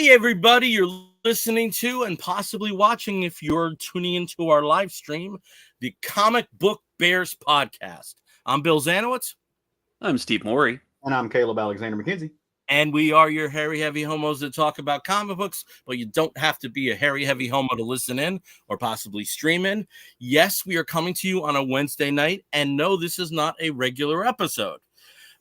Hey, everybody, you're listening to and possibly watching, if you're tuning into our live stream, the Comic Book Bears podcast. I'm Bill Zanowitz. I'm Steve Morey. And I'm Caleb Alexander McKenzie. And we are your hairy, heavy homos that talk about comic books, but you don't have to be a hairy, heavy homo to listen in or possibly stream in. Yes, we are coming to you on a Wednesday night, and no, this is not a regular episode.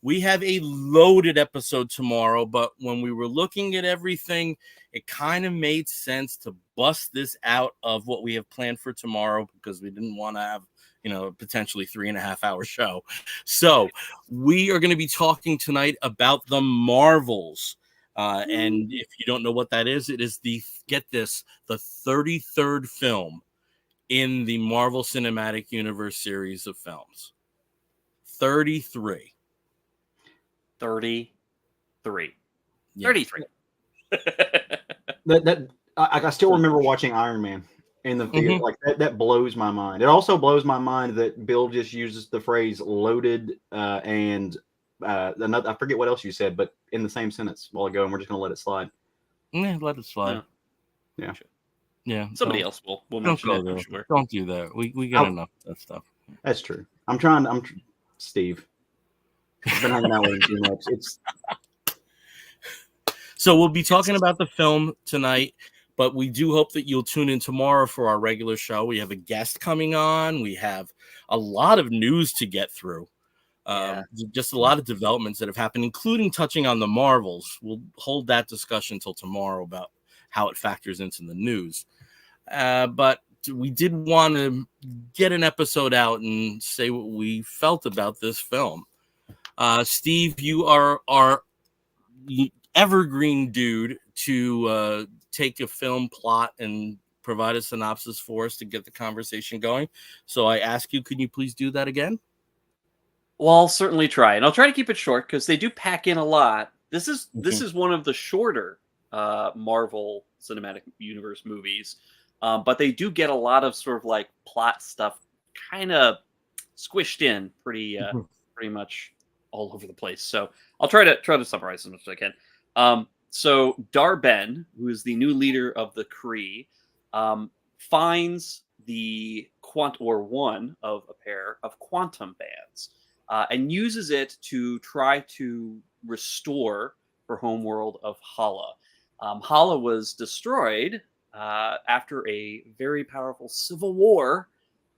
We have a loaded episode tomorrow, but when we were looking at everything, it kind of made sense to bust this out of what we have planned for tomorrow because we didn't want to have, potentially 3.5-hour show. So we are going to be talking tonight about the Marvels. And if you don't know what that is, it is the 33rd film in the Marvel Cinematic Universe series of films. 33. 33. Yeah. 33. I still remember watching Iron Man in the theater. Like that blows my mind. It also blows my mind that Bill just uses the phrase "loaded" and another. I forget what else you said, but in the same sentence a while ago, and we're just gonna let it slide. Yeah, let it slide. Yeah. Somebody else will mention it. I'm sure. Don't do that. We got enough of that stuff. That's true. Steve. I've been hanging out with him too much. So we'll be talking about the film tonight, but we do hope that you'll tune in tomorrow for our regular show. We have a guest coming on. We have a lot of news to get through. Just a lot of developments that have happened, including touching on the Marvels. We'll hold that discussion until tomorrow about how it factors into the news. But we did want to get an episode out and say what we felt about this film. Steve, you are our evergreen dude to take a film plot and provide a synopsis for us to get the conversation going. So I ask you, can you please do that again? Well, I'll certainly try, and I'll try to keep it short because they do pack in a lot. This is one of the shorter Marvel Cinematic Universe movies, but they do get a lot of sort of like plot stuff kind of squished in pretty much all over the place. So I'll try to summarize as much as I can. So Dar-Benn, who is the new leader of the Kree, finds one of a pair of quantum bands and uses it to try to restore her homeworld of Hala. Hala was destroyed after a very powerful civil war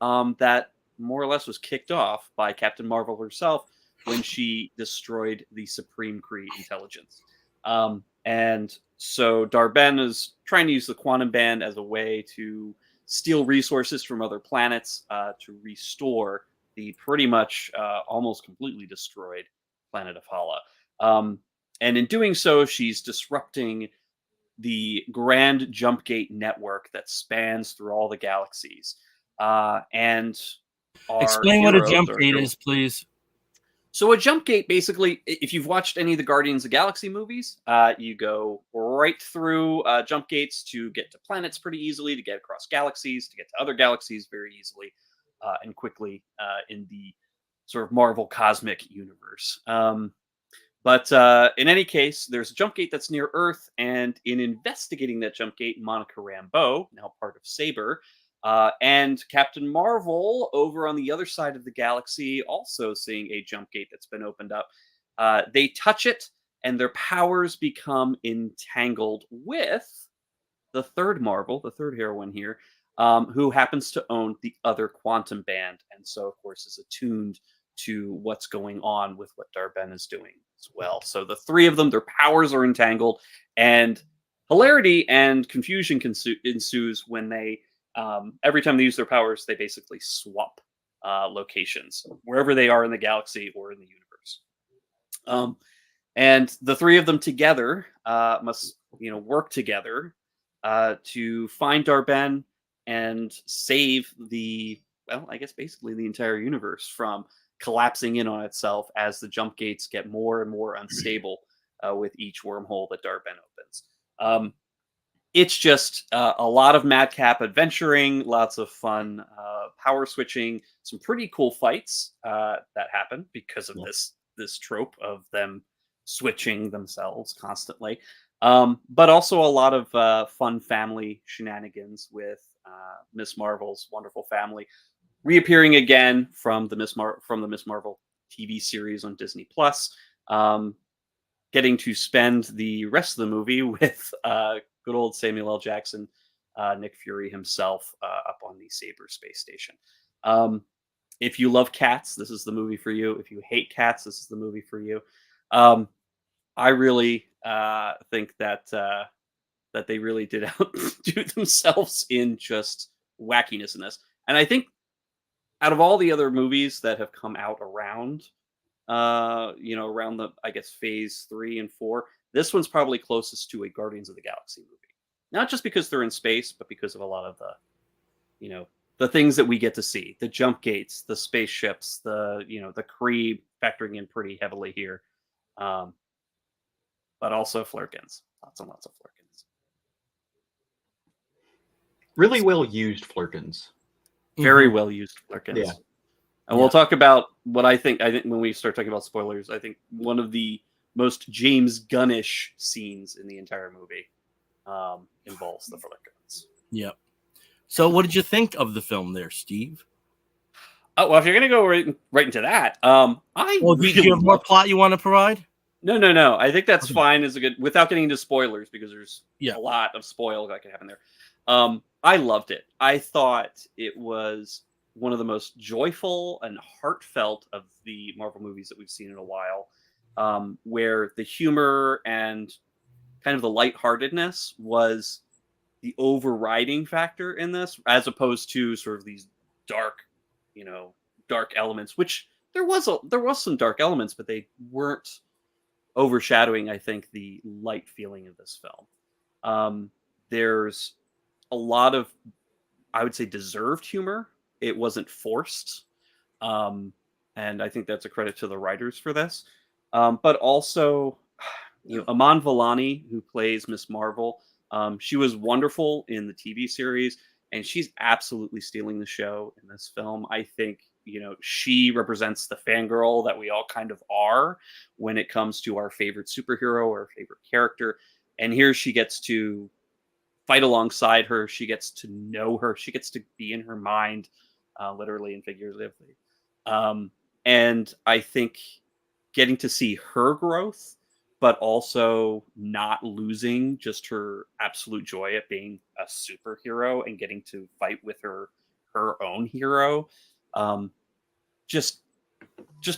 that more or less was kicked off by Captain Marvel herself when she destroyed the Supreme Kree intelligence. And so Dar-Benn is trying to use the quantum band as a way to steal resources from other planets to restore the pretty much almost completely destroyed planet of Hala. And in doing so, she's disrupting the Grand Jumpgate network that spans through all the galaxies. And explain what a Jumpgate is, please. So a jump gate, basically, if you've watched any of the Guardians of the Galaxy movies, you go right through jump gates to get to planets pretty easily, to get across galaxies, to get to other galaxies very easily and quickly in the sort of Marvel cosmic universe. But in any case, there's a jump gate that's near Earth, and in investigating that jump gate, Monica Rambeau, now part of Saber, and Captain Marvel over on the other side of the galaxy, also seeing a jump gate that's been opened up. They touch it, and their powers become entangled with the third Marvel, the third heroine here, who happens to own the other quantum band, and so, of course, is attuned to what's going on with what Dar-Benn is doing as well. So the three of them, their powers are entangled, and hilarity and confusion ensues when they every time they use their powers, they basically swap locations wherever they are in the galaxy or in the universe. And the three of them together must, work together to find Dar-Benn and save basically the entire universe from collapsing in on itself as the jump gates get more and more unstable with each wormhole that Dar-Benn opens. It's just a lot of madcap adventuring, lots of fun power switching, some pretty cool fights that happen because of this trope of them switching themselves constantly. But also a lot of fun family shenanigans with Miss Marvel's wonderful family reappearing again from the Miss Marvel TV series on Disney Plus. Getting to spend the rest of the movie with good old Samuel L. Jackson, Nick Fury himself, up on the Saber space station. If you love cats, this is the movie for you. If you hate cats, this is the movie for you. I really think that that they really did outdo themselves in just wackiness in this. And I think out of all the other movies that have come out around, around the, I guess, phase 3 and 4, this one's probably closest to a Guardians of the Galaxy movie. Not just because they're in space, but because of a lot of the things that we get to see, the jump gates, the spaceships, the Kree factoring in pretty heavily here. But also Flurkins. Lots and lots of Flurkins. Really well used Flurkins. Very well used Flurkins. Yeah. And we'll talk about what I think when we start talking about spoilers, I think one of the most James Gunnish scenes in the entire movie involves the Flurkins. Yep. So what did you think of the film there, Steve? Oh, well, if you're going to go right into that, do you have more plot you want to provide? No. I think that's fine as a good, without getting into spoilers, because there's a lot of spoil that can happen there. I loved it. I thought it was one of the most joyful and heartfelt of the Marvel movies that we've seen in a while, where the humor and kind of the lightheartedness was the overriding factor in this, as opposed to sort of these dark elements, which there was some dark elements, but they weren't overshadowing, I think, the light feeling of this film. There's a lot of, I would say, deserved humor. It wasn't forced. And I think that's a credit to the writers for this. But also, Iman Vellani, who plays Miss Marvel, she was wonderful in the TV series, and she's absolutely stealing the show in this film. I think, she represents the fangirl that we all kind of are when it comes to our favorite superhero or favorite character. And here she gets to fight alongside her. She gets to know her. She gets to be in her mind, literally and figuratively. And I think getting to see her growth, but also not losing just her absolute joy at being a superhero and getting to fight with her own hero, just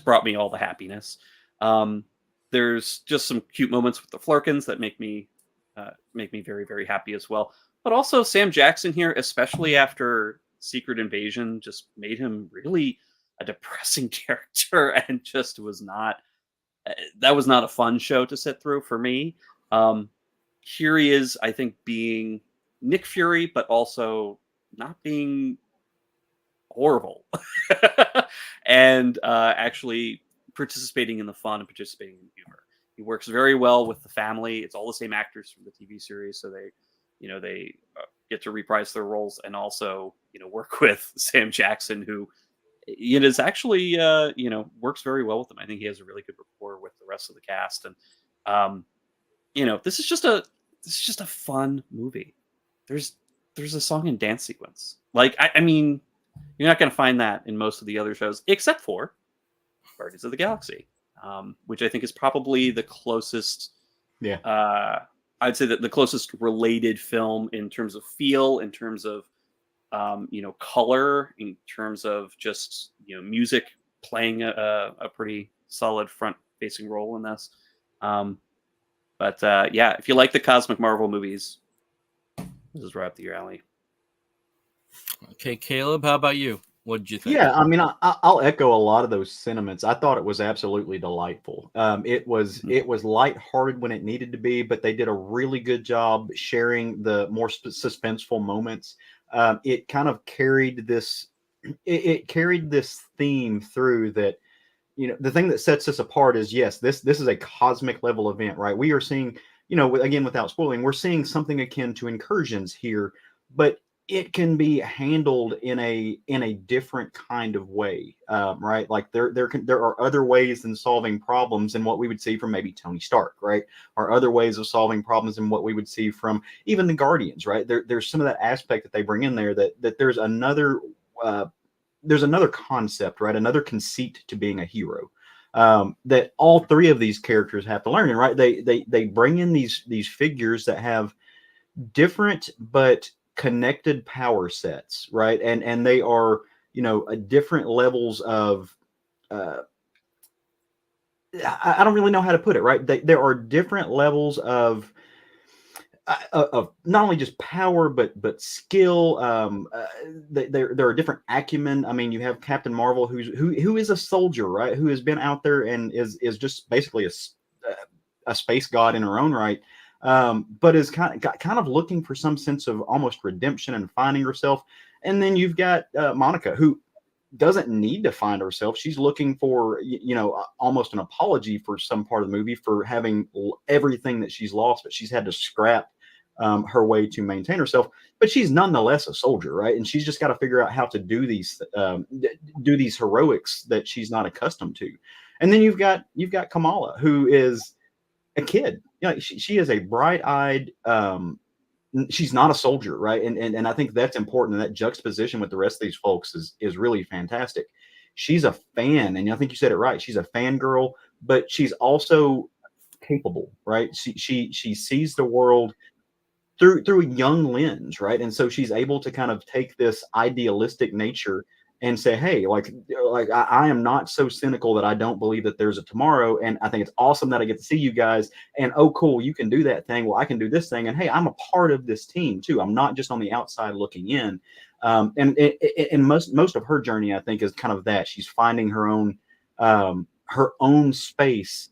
brought me all the happiness. There's just some cute moments with the Flurkins that make me very, very happy as well. But also Sam Jackson here, especially after Secret Invasion, just made him really a depressing character, and just was not. That was not a fun show to sit through for me. Here he is, I think, being Nick Fury, but also not being horrible, and actually participating in the fun and participating in the humor. He works very well with the family. It's all the same actors from the TV series, so they get to reprise their roles, and also work with Sam Jackson, who is actually works very well with them. I think he has a really good rapport with the rest of the cast, and this is just a fun movie. There's a song and dance sequence. Like I mean, you're not going to find that in most of the other shows, except for Guardians of the Galaxy, which I think is probably the closest. Yeah. I'd say that the closest related film in terms of feel, in terms of color, in terms of just music playing a pretty solid front-facing role in this. But if you like the Cosmic Marvel movies, this is right up your alley. Okay, Caleb, how about you? What did you think? Yeah, I mean, I'll echo a lot of those sentiments. I thought it was absolutely delightful. It was lighthearted when it needed to be, but they did a really good job sharing the more suspenseful moments. It kind of carried this. It carried this theme through that. The thing that sets us apart is, yes, this is a cosmic level event, right? We are seeing, again, without spoiling, we're seeing something akin to Incursions here, but it can be handled in a different kind of way, right? Like there are other ways than solving problems in what we would see from maybe Tony Stark, right? Or other ways of solving problems in what we would see from even the Guardians, right? There's some of that aspect that they bring in there that there's another concept, right? Another conceit to being a hero, that all three of these characters have to learn. And right, they bring in these figures that have different but connected power sets, right? And they are, different levels of I don't really know how to put it, right? There are different levels of not only just power but skill. There are different acumen. I mean, you have Captain Marvel, who is a soldier, right? Who has been out there and is just basically a space god in her own right, but is kind of looking for some sense of almost redemption and finding herself. And then you've got Monica, who doesn't need to find herself. She's looking for, almost an apology for some part of the movie for having everything that she's lost, but she's had to scrap her way to maintain herself. But she's nonetheless a soldier, right? And she's just got to figure out how to do these heroics that she's not accustomed to. And then you've got Kamala, who is a kid. She is a bright-eyed. She's not a soldier, right? And I think that's important. And that juxtaposition with the rest of these folks is really fantastic. She's a fan, and I think you said it right. She's a fangirl, but she's also capable, right? She sees the world through a young lens, right? And so she's able to kind of take this idealistic nature and say, hey, like I am not so cynical that I don't believe that there's a tomorrow. And I think it's awesome that I get to see you guys. And oh, cool, you can do that thing. Well, I can do this thing. And hey, I'm a part of this team too. I'm not just on the outside looking in. And most of her journey, I think, is kind of that. She's finding her own space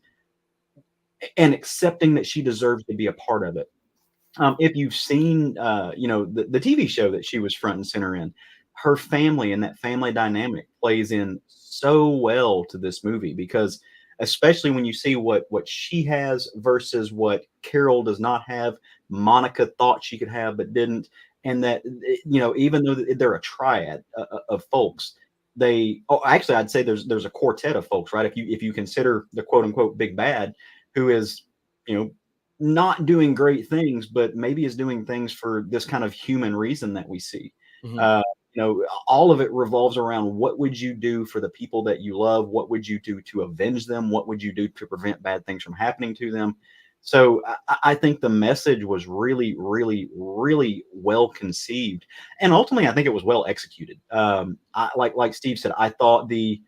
and accepting that she deserves to be a part of it. If you've seen, the TV show that she was front and center in, her family and that family dynamic plays in so well to this movie, because especially when you see what she has versus what Carol does not have, Monica thought she could have but didn't, and that, even though they're a triad of folks, actually I'd say there's a quartet of folks, right? If you consider the quote unquote big bad, who is, not doing great things, but maybe is doing things for this kind of human reason that we see. Mm-hmm. All of it revolves around what would you do for the people that you love? What would you do to avenge them? What would you do to prevent bad things from happening to them? So I think the message was really, really, really well conceived. And ultimately, I think it was well executed. Like Steve said, I thought the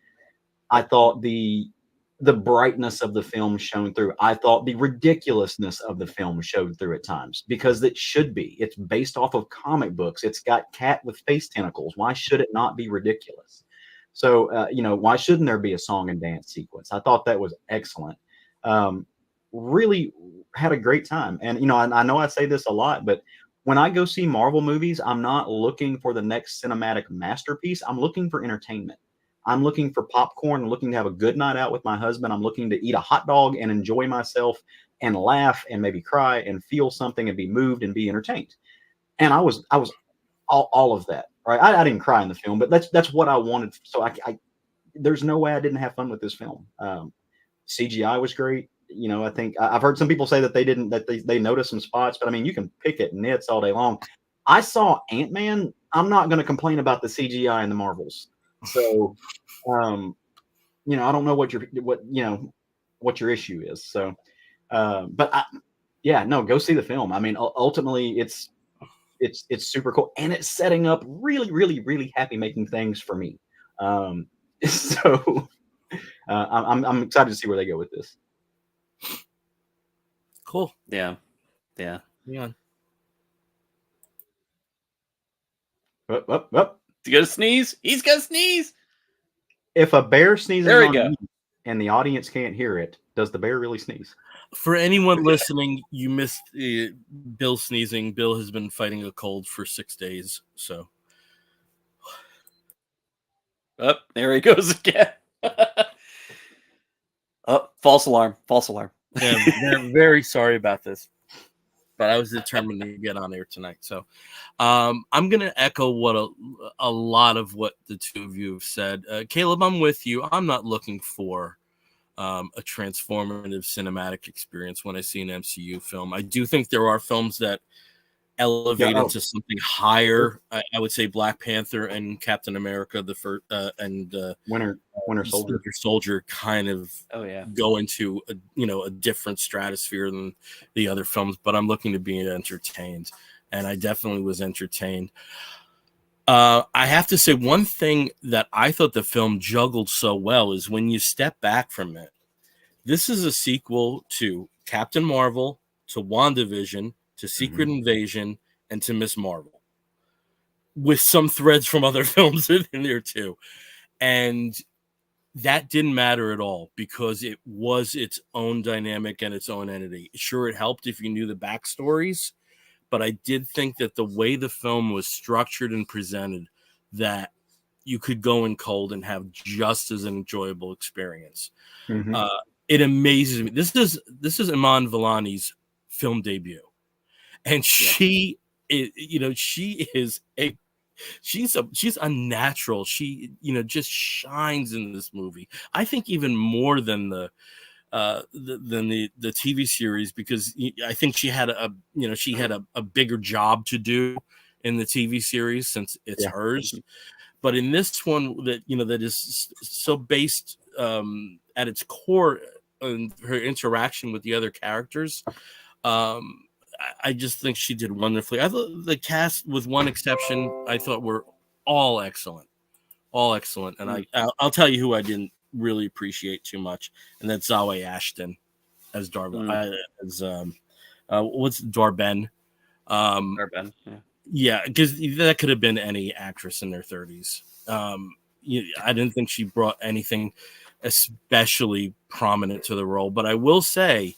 brightness of the film shone through. I thought the ridiculousness of the film showed through at times, because it should be. It's based off of comic books. It's got cat with face tentacles. Why should it not be ridiculous? So, why shouldn't there be a song and dance sequence? I thought that was excellent. Really had a great time. And, I know I say this a lot, but when I go see Marvel movies, I'm not looking for the next cinematic masterpiece. I'm looking for entertainment. I'm looking for popcorn, looking to have a good night out with my husband. I'm looking to eat a hot dog and enjoy myself and laugh and maybe cry and feel something and be moved and be entertained. And I was all of that, right? I didn't cry in the film, but that's what I wanted. So I there's no way I didn't have fun with this film. CGI was great. I think I've heard some people say that they noticed some spots, but I mean, you can pick at nits all day long. I saw Ant-Man. I'm not going to complain about the CGI in the Marvels. So, I don't know what your issue is. So, but go see the film. I mean, ultimately it's super cool, and it's setting up really, really, really happy making things for me. So I'm excited to see where they go with this. Cool. Yeah. Yeah. Up. He's gonna sneeze. He's gonna sneeze. If a bear sneezes there we on go. you and the audience can't hear it, does the bear really sneeze? For anyone listening, you missed Bill sneezing. Bill has been fighting a cold for 6 days. So, there he goes again. False alarm. Yeah, I'm very sorry about this. but I was determined to get on air tonight. So I'm going to echo what a lot of what the two of you have said. Caleb, I'm with you. I'm not looking for a transformative cinematic experience when I see an MCU film. I do think there are films that elevate into something higher. I would say Black Panther and Captain America, the first, and Winter Soldier kind of go into a different stratosphere than the other films. But I'm looking to be entertained, and I definitely was entertained. I have to say one thing that I thought the film juggled so well is when you step back from it. This is a sequel to Captain Marvel, to WandaVision, to Secret Invasion, and to Miss Marvel, with some threads from other films in there too. And that didn't matter at all because it was its own dynamic and its own entity. Sure, it helped if you knew the backstories, but I did think that the way the film was structured and presented, that you could go in cold and have just as an enjoyable experience. It amazes me. This is Iman Vellani's film debut. And she's unnatural. She, just shines in this movie. I think even more than the TV series, because I think she had a bigger job to do in the TV series since it's hers. But in this one that is so based at its core on her interaction with the other characters, I just think she did wonderfully. I thought the cast, with one exception, I thought were all excellent. And I'll tell you who I didn't really appreciate too much, and that's Zawe Ashton as Darben. What's Darben? Darben, yeah, because that could have been any actress in their 30s. I didn't think she brought anything especially prominent to the role, but I will say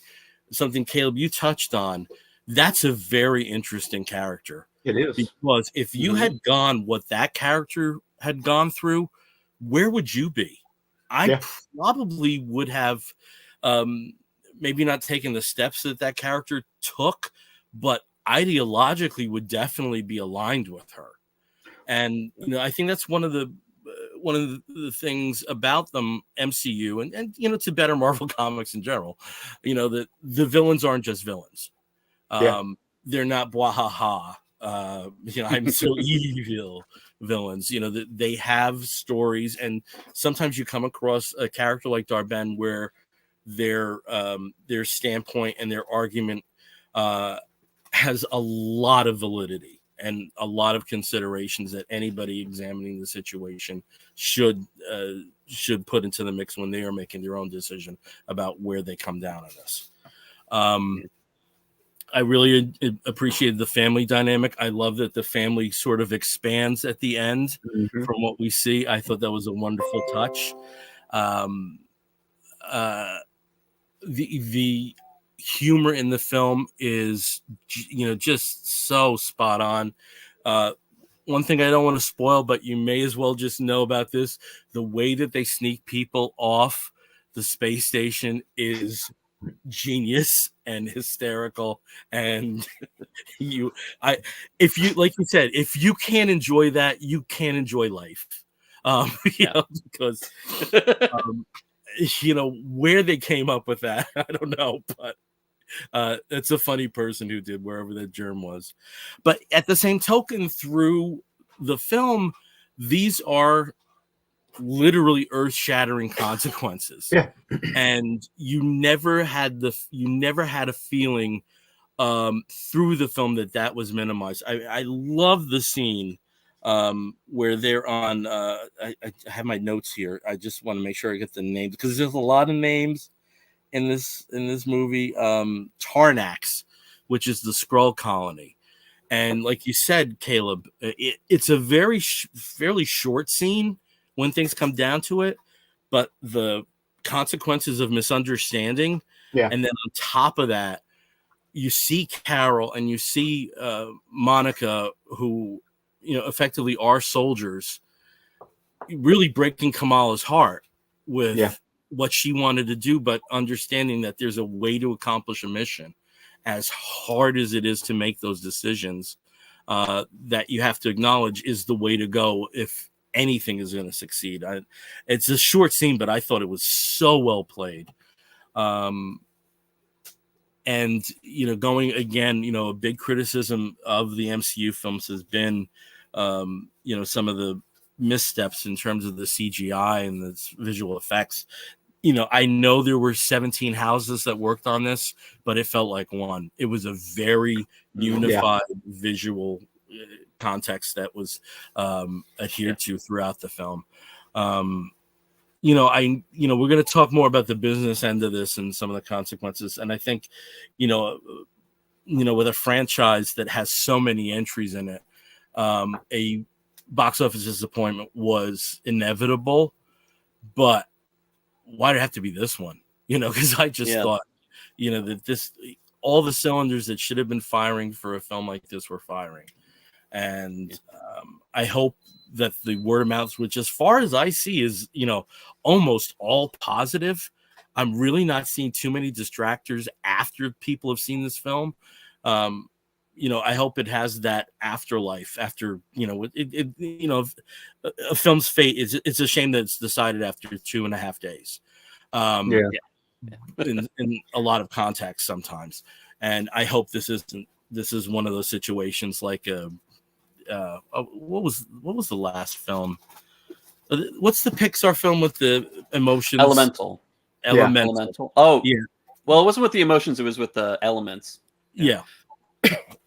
something, Caleb, you touched on. That's a very interesting character. It is. Because if you had gone what that character had gone through, where would you be? I probably would have maybe not taken the steps that character took, but ideologically would definitely be aligned with her. And I think that's one of the things about them MCU and to better Marvel comics in general, that the villains aren't just villains. They're not bwahaha. I'm so evil villains. That they have stories, and sometimes you come across a character like Darben where their standpoint and their argument has a lot of validity and a lot of considerations that anybody examining the situation should put into the mix when they are making their own decision about where they come down on this. I really appreciated the family dynamic. I love that the family sort of expands at the end from what we see. I thought that was a wonderful touch. The humor in the film is, just so spot on. One thing I don't want to spoil, but you may as well just know about this. The way that they sneak people off the space station is genius and hysterical. And if you, like you said, if you can't enjoy that, you can't enjoy life. Because where they came up with that, I don't know, but it's a funny person who did wherever that germ was. But at the same token, through the film, these are literally earth-shattering consequences. And you never had a feeling through the film that was minimized. I love the scene where they're on I have my notes here. I just want to make sure I get the names, because there's a lot of names in this movie. Tarnax, which is the Skrull colony, and like you said, Caleb, it's a very fairly short scene when things come down to it, but the consequences of misunderstanding, and then on top of that, you see Carol and you see Monica, who effectively are soldiers, really breaking Kamala's heart with what she wanted to do, but understanding that there's a way to accomplish a mission. as hard as it is to make those decisions, that you have to acknowledge is the way to go if anything is going to succeed. It's a short scene, but I thought it was so well played. And, going again, a big criticism of the MCU films has been, some of the missteps in terms of the CGI and the visual effects. I know there were 17 houses that worked on this, but it felt like one. It was a very unified visual context that was adhered to throughout the film. We're going to talk more about the business end of this and some of the consequences. And I think, with a franchise that has so many entries in it, a box office disappointment was inevitable. But why did it have to be this one? Because I just thought, that all the cylinders that should have been firing for a film like this were firing. And I hope that the word of mouth, which as far as I see is, almost all positive. I'm really not seeing too many distractors after people have seen this film. I hope it has that afterlife after, a film's fate is, it's a shame that it's decided after 2.5 days. In a lot of context sometimes. And I hope this is one of those situations like what was the last film? What's the Pixar film with the emotions? Elemental. Oh, yeah. Well, it wasn't with the emotions; it was with the elements. Yeah.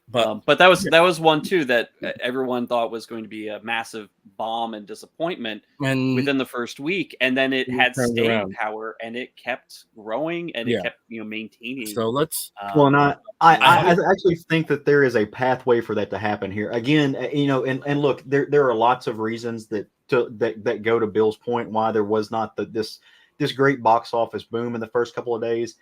But that was one too that everyone thought was going to be a massive bomb and disappointment within the first week, and then it had staying power, and it kept growing, and it kept maintaining. So let's. I actually think that there is a pathway for that to happen here. Again, and look, there are lots of reasons that go to Bill's point why there was not this great box office boom in the first couple of days.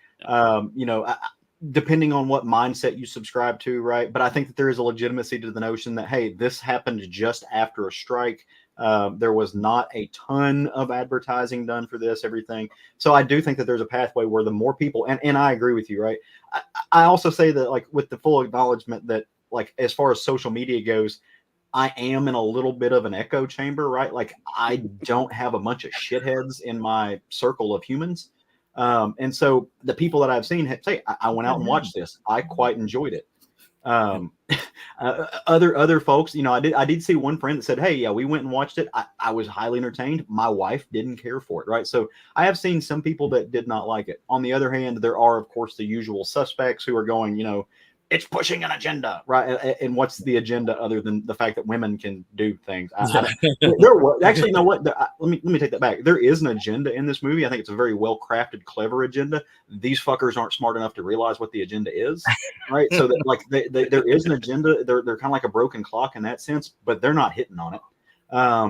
Depending on what mindset you subscribe to, right? But I think that there is a legitimacy to the notion that, hey, this happened just after a strike. There was not a ton of advertising done for this, everything. So I do think that there's a pathway where the more people, and I agree with you, right? I also say that, like, with the full acknowledgement that, like, as far as social media goes, I am in a little bit of an echo chamber, right? Like, I don't have a bunch of shitheads in my circle of humans. And so the people that I've seen say, I went out and watched this. I quite enjoyed it. Other folks, I did see one friend that said, hey, yeah, we went and watched it. I was highly entertained. My wife didn't care for it. Right. So I have seen some people that did not like it. On the other hand, there are, of course, the usual suspects who are going, it's pushing an agenda, right? And what's the agenda other than the fact that women can do things? Actually, you know what? Let me take that back. There is an agenda in this movie. I think it's a very well crafted, clever agenda. These fuckers aren't smart enough to realize what the agenda is, right? So that, like, there is an agenda. They're kind of like a broken clock in that sense, but they're not hitting on it.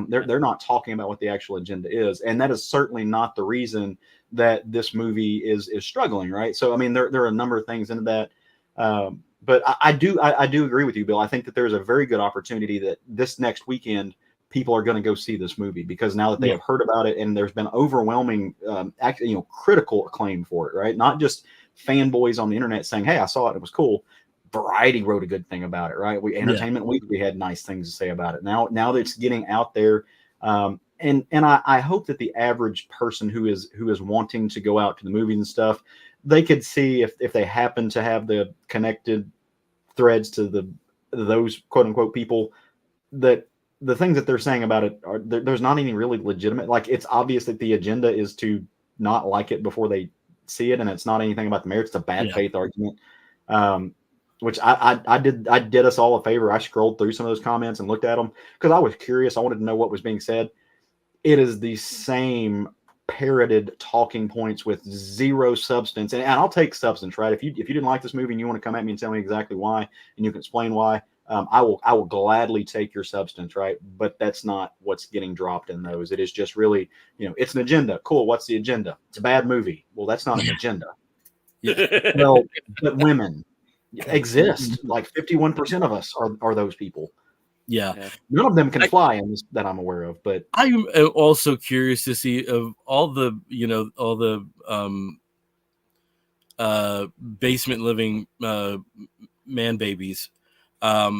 They're not talking about what the actual agenda is, and that is certainly not the reason that this movie is struggling, right? So I mean, there are a number of things into that. But I do agree with you, Bill. I think that there's a very good opportunity that this next weekend people are going to go see this movie, because now that they have heard about it and there's been overwhelming, critical acclaim for it, right? Not just fanboys on the internet saying, "Hey, I saw it; it was cool." Variety wrote a good thing about it, right? Entertainment Weekly had nice things to say about it. Now that it's getting out there, and I hope that the average person who is wanting to go out to the movies and stuff, they could see if they happen to have the connected threads to those quote unquote people, that the things that they're saying about it are there's not any really legitimate. Like, it's obvious that the agenda is to not like it before they see it, and it's not anything about the merits. It's a bad faith argument, which I did us all a favor. I scrolled through some of those comments and looked at them because I was curious. I wanted to know what was being said. It is the same parroted talking points with zero substance, and I'll take substance, right? If you didn't like this movie and you want to come at me and tell me exactly why, and you can explain why, I will gladly take your substance, right? But that's not what's getting dropped in those. It is just really, it's an agenda. Cool. What's the agenda? It's a bad movie. Well, that's not an agenda. Well, but women exist. Like 51% of us are those people. Yeah. None of them can fly in this that I'm aware of, but I'm also curious to see of all the basement living man babies. How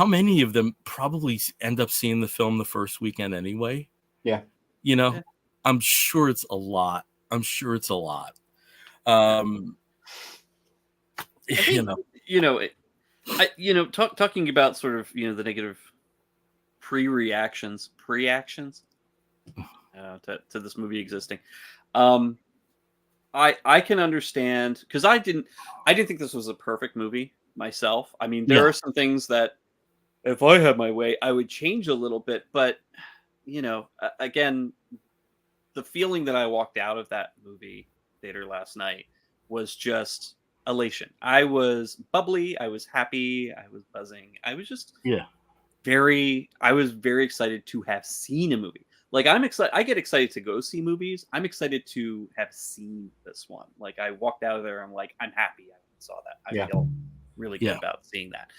many of them probably end up seeing the film the first weekend anyway? Yeah. You know, Yeah. I'm sure it's a lot. I think, talking about sort of, the negative preactions to this movie existing. I can understand, because I didn't think this was a perfect movie myself. I mean, there are some things that if I had my way, I would change a little bit, but again, the feeling that I walked out of that movie theater last night was just elation. I was bubbly, I was happy, I was buzzing. I was just very excited to have seen a movie. Like, I'm excited. I get excited to go see movies. I'm excited to have seen this one. Like, I walked out of there, I'm like, I'm happy I saw that. I feel really good about seeing that.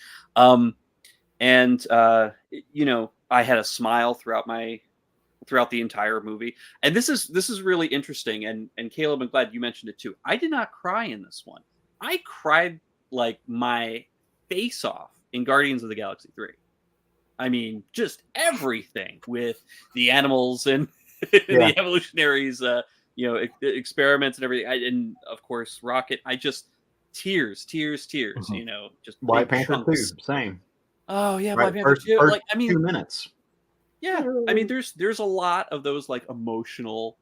I had a smile throughout the entire movie. And this is really interesting. And Caleb, I'm glad you mentioned it too. I did not cry in this one. I cried like my face off in Guardians of the Galaxy 3. I mean, just everything with the animals and the evolutionaries, experiments and everything. And of course, Rocket. I just tears. Mm-hmm. Just Black Panther 2, same. Oh yeah, Black Panther 2. Like, 2 minutes. Yeah, I mean, there's a lot of those like emotional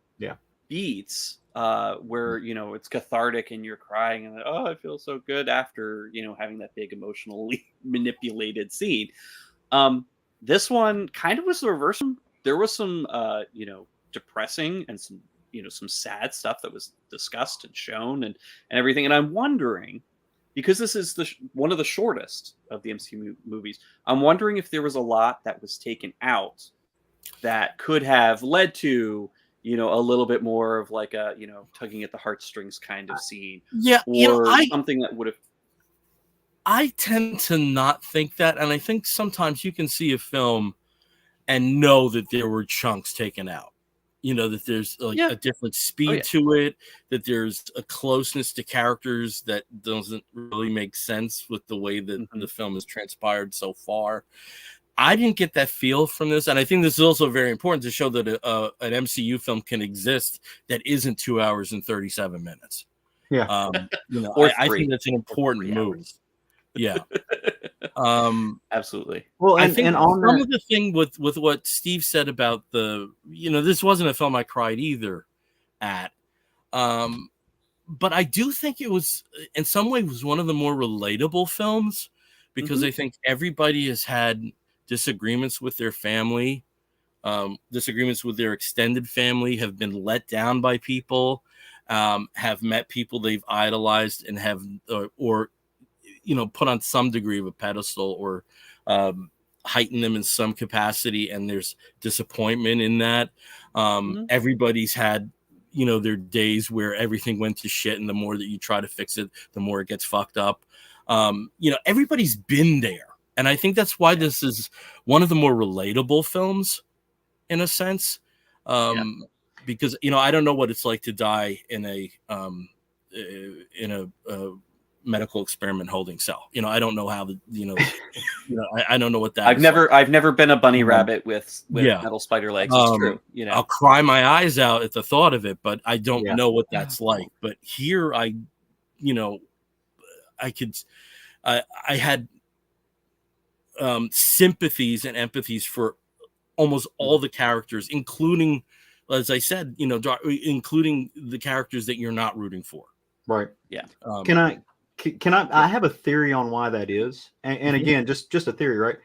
beats where it's cathartic and you're crying and I feel so good after having that big emotionally manipulated scene. This one kind of was the reverse. There was some depressing and some some sad stuff that was discussed and shown and everything. And I'm wondering, because this is one of the shortest of the MCU movies, I'm wondering if there was a lot that was taken out that could have led to a little bit more of like a tugging at the heartstrings kind of scene. Or something that would have. I tend to not think that, and I think sometimes you can see a film and know that there were chunks taken out. That there's a different speed to it, that there's a closeness to characters that doesn't really make sense with the way that the film has transpired so far. I didn't get that feel from this, and I think this is also very important to show that an MCU film can exist that isn't 2 hours and 37 minutes. Yeah, I think that's an important move. Yeah. Absolutely. Well, I think some of the thing with what Steve said about this wasn't a film I cried either at. But I do think it was, in some ways, one of the more relatable films, because I think everybody has had disagreements with their family, disagreements with their extended family, have been let down by people, have met people they've idolized and have, or put on some degree of a pedestal or heighten them in some capacity, and there's disappointment in that. Everybody's had, their days where everything went to shit, and the more that you try to fix it, the more it gets fucked up. Everybody's been there, and I think that's why this is one of the more relatable films, in a sense, because I don't know what it's like to die in a medical experiment holding cell. I don't know how I don't know what that. I've never been a bunny rabbit with metal spider legs. It's true. I'll cry my eyes out at the thought of it, but I don't know what that's like. But here, I had sympathies and empathies for almost all the characters, including, as I said, including the characters that you're not rooting for. Right. Yeah. Can I have a theory on why that is? And again, just a theory, right?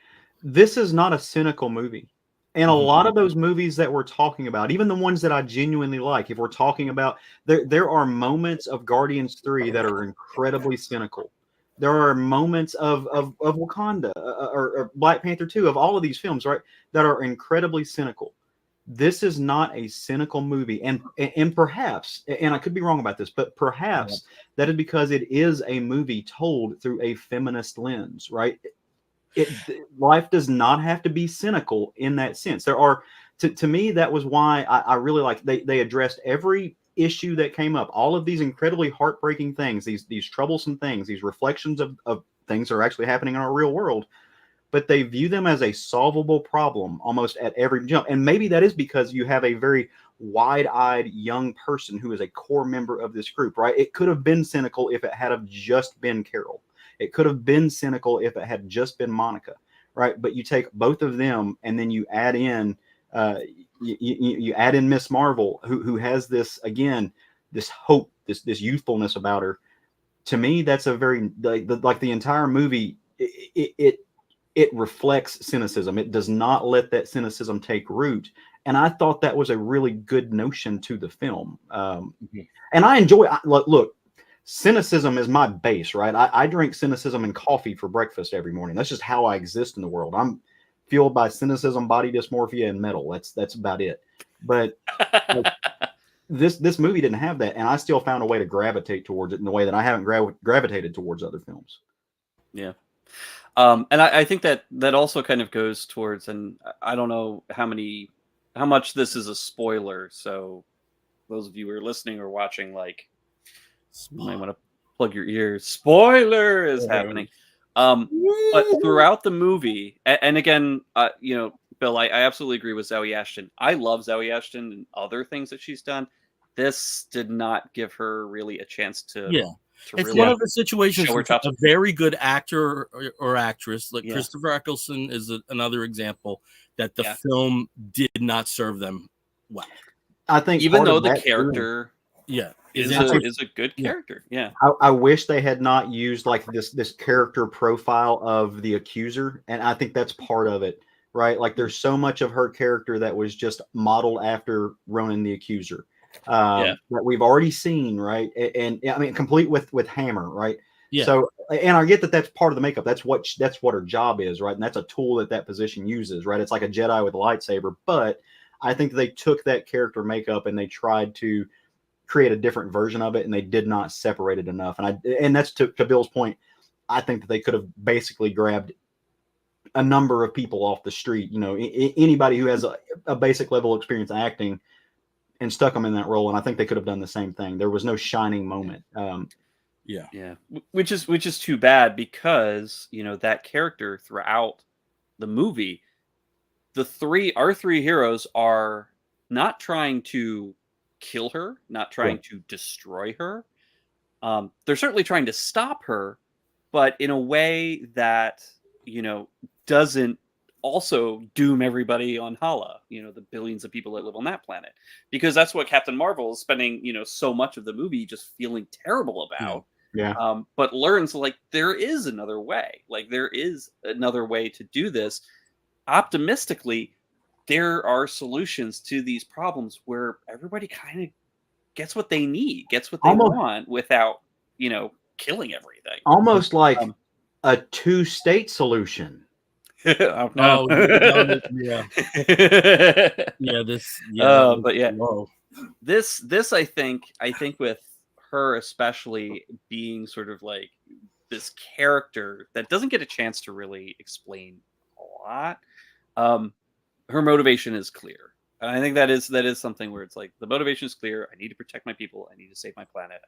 This is not a cynical movie. And a lot of those movies that we're talking about, even the ones that I genuinely like, if we're talking about, there are moments of Guardians 3 that are incredibly cynical. There are moments of Wakanda or Black Panther 2, of all of these films, right, that are incredibly cynical. This is not a cynical movie, and perhaps, and I could be wrong about this, but perhaps that is because it is a movie told through a feminist lens, right? Life does not have to be cynical in that sense. There are, to me, that was why I really like they addressed every issue that came up, all of these incredibly heartbreaking things, these troublesome things, these reflections of things that are actually happening in our real world, but they view them as a solvable problem almost at every jump. And maybe that is because you have a very wide-eyed young person who is a core member of this group, right? It could have been cynical if it had have just been Carol. It could have been cynical if it had just been Monica, right? But you take both of them and then you add in you add in Miss Marvel, who has this, again, this hope, this youthfulness about her. To me, that's a very like the entire movie. It reflects cynicism. It does not let that cynicism take root. And I thought that was a really good notion to the film. And I enjoy, look, cynicism is my base, right? I drink cynicism and coffee for breakfast every morning. That's just how I exist in the world. I'm fueled by cynicism, body dysmorphia, and metal. That's about it. But like, this movie didn't have that. And I still found a way to gravitate towards it in the way that I haven't gravitated towards other films. Yeah. And I think that also kind of goes towards, and I don't know how much this is a spoiler. So those of you who are listening or watching, like, you might want to plug your ears. Spoiler is happening. But throughout the movie, and again, Bill, I absolutely agree with Zoe Ashton. I love Zoe Ashton and other things that she's done. This did not give her really a chance to. Yeah. It's really one of the situations show her with chops. a very good actor or actress, like Christopher Eccleston is another example that the film did not serve them well. I think even though the character is a good character. Yeah. I wish they had not used like this character profile of the accuser. And I think that's part of it, right? Like there's so much of her character that was just modeled after Ronan the Accuser. That we've already seen, right? And I mean, complete with Hammer, right? Yeah. So, and I get that that's part of the makeup. That's what her job is, right? And that's a tool that position uses, right? It's like a Jedi with a lightsaber. But I think they took that character makeup and they tried to create a different version of it, and they did not separate it enough. And that's to Bill's point. I think that they could have basically grabbed a number of people off the street, anybody who has a basic level of experience acting, and stuck them in that role. And I think they could have done the same thing. There was no shining moment. Which is too bad, because that character throughout the movie, our three heroes are not trying to kill her, not trying to destroy her. They're certainly trying to stop her, but in a way that doesn't also doom everybody on Hala, the billions of people that live on that planet, because that's what Captain Marvel is spending, so much of the movie just feeling terrible about. But learns like there is another way. Like there is another way to do this. Optimistically, there are solutions to these problems where everybody kind of gets what they need, gets what they want without, killing everything. Almost like a two-state solution. Oh, no. This I think with her especially being sort of like this character that doesn't get a chance to really explain a lot. Her motivation is clear. And I think that is something where it's like the motivation is clear. I need to protect my people. I need to save my planet.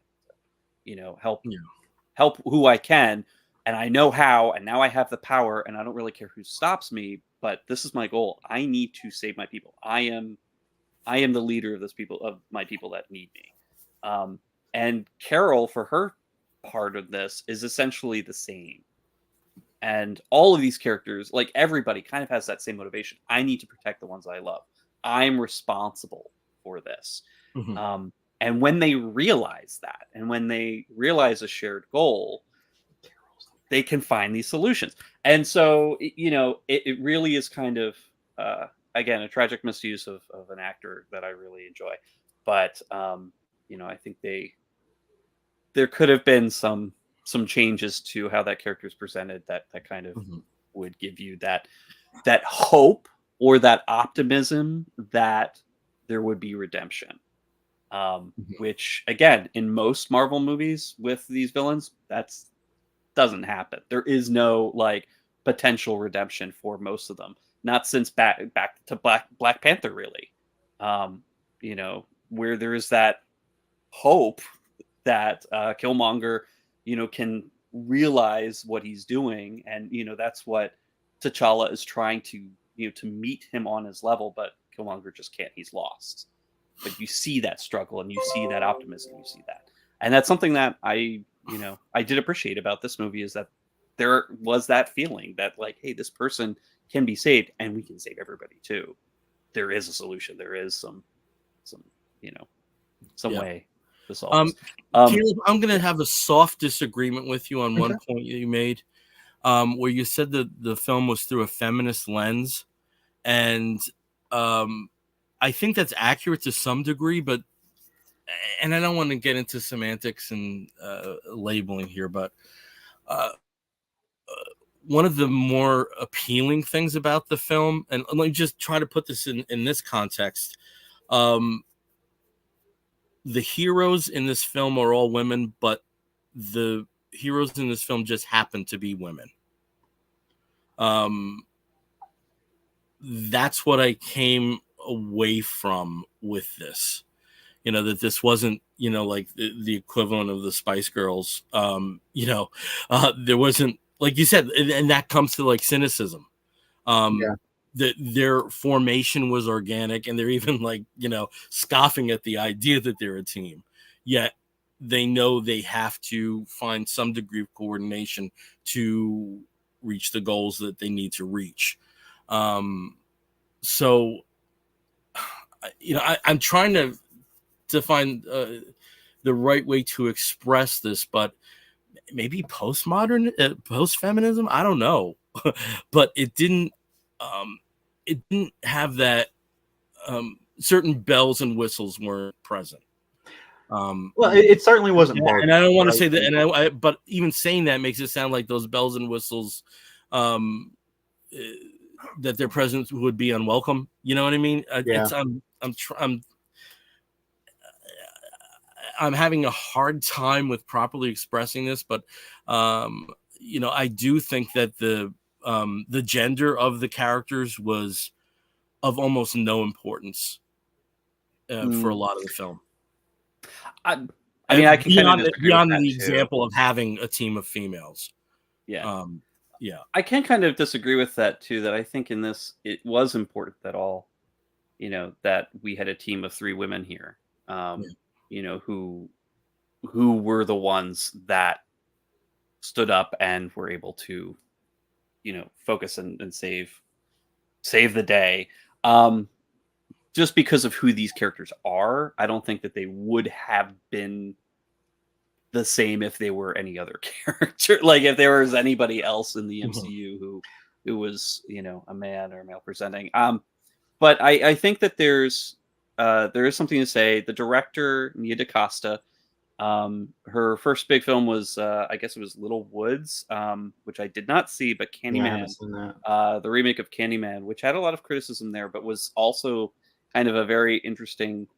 Help who I can. And I know how, and now I have the power, and I don't really care who stops me, but this is my goal. I need to save my people. I am the leader of my people that need me. And Carol, for her part of this, is essentially the same. And all of these characters, like everybody, kind of has that same motivation. I need to protect the ones I love. I'm responsible for this. Mm-hmm. And when they realize that, and when they realize a shared goal, they can find these solutions. And so, it really is kind of, again, a tragic misuse of an actor that I really enjoy. But, I think there could have been some changes to how that character is presented that kind of would give you that hope or that optimism that there would be redemption. Which, again, in most Marvel movies with these villains, that's doesn't happen. There is no like potential redemption for most of them. Not since back to Black Panther, really. Where there is that hope that Killmonger, can realize what he's doing, and that's what T'Challa is trying to to meet him on his level, but Killmonger just can't. He's lost. But you see that struggle, and you see that optimism, you see that, and that's something that I did appreciate about this movie, is that there was that feeling that, like, hey, this person can be saved, and we can save everybody too. There is a solution. There is some way to solve this. Caleb, I'm going to have a soft disagreement with you on one point that you made, where you said that the film was through a feminist lens, and I think that's accurate to some degree, but I don't want to get into semantics and labeling here, but one of the more appealing things about the film, and let me just try to put this in this context, the heroes in this film are all women, but the heroes in this film just happen to be women. That's what I came away from with this, that this wasn't, like the equivalent of the Spice Girls. There wasn't, like you said, and that comes to like cynicism. That their formation was organic, and they're even like, scoffing at the idea that they're a team, yet they know they have to find some degree of coordination to reach the goals that they need to reach. So, I'm trying to find the right way to express this, but maybe postmodern, post-feminism, I don't know. But it didn't have that, certain bells and whistles weren't present. Well, it certainly wasn't. And I don't want to say that, but even saying that makes it sound like those bells and whistles, that their presence would be unwelcome. You know what I mean? I'm having a hard time with properly expressing this, but I do think that the gender of the characters was of almost no importance for a lot of the film. I mean, I can beyond the example of having a team of females. Yeah. I can kind of disagree with that too. That I think in this, it was important that that we had a team of 3 women here. Who were the ones that stood up and were able to, focus and save the day. Just because of who these characters are, I don't think that they would have been the same if they were any other character. Like if there was anybody else in the MCU who was, a man or male presenting. But I think that there is something to say. The director, Nia DaCosta, her first big film was, I guess it was Little Woods, which I did not see, but Candyman, the remake of Candyman, which had a lot of criticism there, but was also kind of a very interesting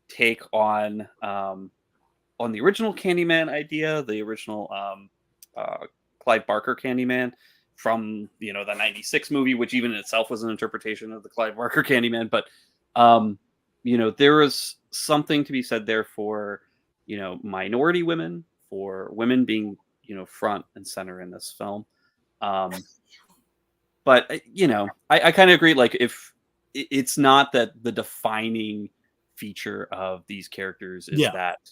take on the original Candyman idea, the original Clive Barker Candyman from the '96 movie, which even in itself was an interpretation of the Clive Barker Candyman. But there was something to be said there for minority women, for women being front and center in this film. But I kind of agree. Like if it's not that the defining feature of these characters is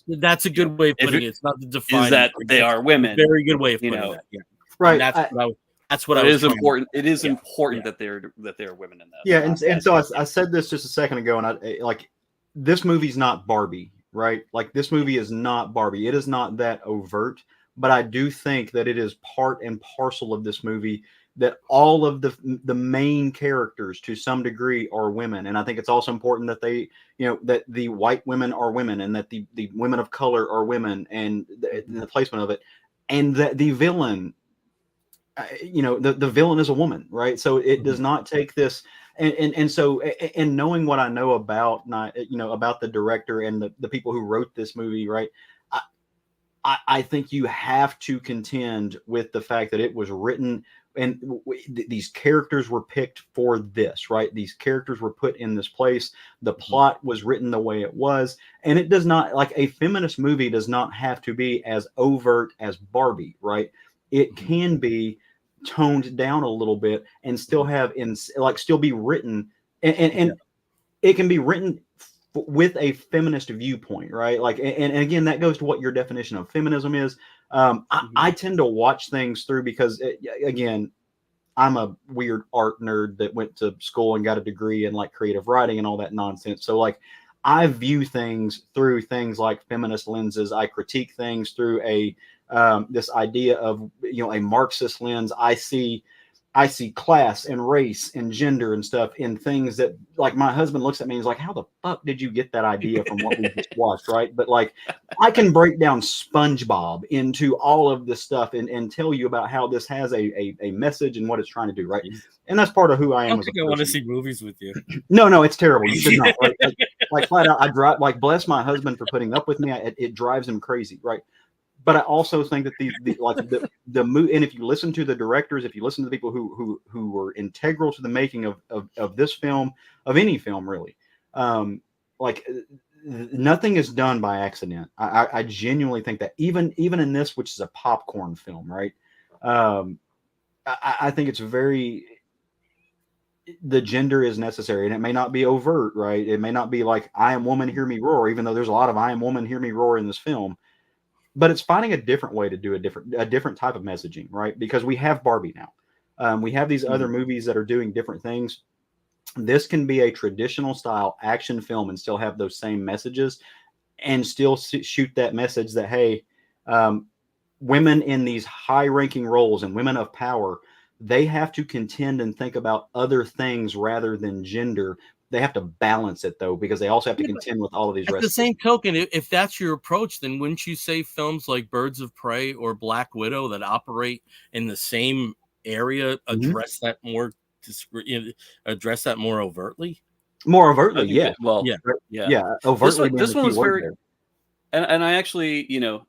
that's a good way of putting it. It's not the defining, is that they are women. Very good way of putting that. Yeah. Right. That's what I was. It is important. It is important that they're women in that. Yeah, and so I said this just a second ago, and this movie's not Barbie, right? Like this movie is not Barbie. It is not that overt, but I do think that it is part and parcel of this movie that all of the main characters to some degree are women. And I think it's also important that they, that the white women are women, and that the women of color are women, and the placement of it, and that the villain, the villain is a woman, right? So it does not take this. And so knowing what I know about about the director and the people who wrote this movie, right? I think you have to contend with the fact that it was written and these characters were picked for this, right? These characters were put in this place. The plot was written the way it was, and it does not, like, a feminist movie does not have to be as overt as Barbie, right? It can be toned down a little bit and still have still be written, and it can be written with a feminist viewpoint, right? Like, and again, that goes to what your definition of feminism is. I tend to watch things through because, again, I'm a weird art nerd that went to school and got a degree in like creative writing and all that nonsense. So like, I view things through things like feminist lenses. I critique things through this idea of, a Marxist lens. I see class and race and gender and stuff in things that, like, my husband looks at me and is like, how the fuck did you get that idea from what we just watched, right? But like, I can break down SpongeBob into all of this stuff and tell you about how this has a message and what it's trying to do, right? And that's part of who I am. I don't think I want to see movies with you. No, it's terrible. You should not. Like flat out, I drive, like, bless my husband for putting up with me. It drives him crazy, right? But I also think that the movie, and if you listen to the directors, if you listen to the people who were integral to the making of this film, of any film really, nothing is done by accident. I genuinely think that even in this, which is a popcorn film, right? I think it's the gender is necessary, and it may not be overt, right? It may not be like "I am woman, hear me roar," even though there's a lot of "I am woman, hear me roar" in this film. But it's finding a different way to do a different type of messaging, right? Because we have Barbie now. We have these other movies that are doing different things. This can be a traditional style action film and still have those same messages, and still shoot that message that, hey, women in these high-ranking roles and women of power, they have to contend and think about other things rather than gender. They have to balance it, though, because they also have to contend with all of these. At the same token, if that's your approach, then wouldn't you say films like Birds of Prey or Black Widow that operate in the same area address that more overtly? More overtly, yeah. Overtly. This one was very, and I actually,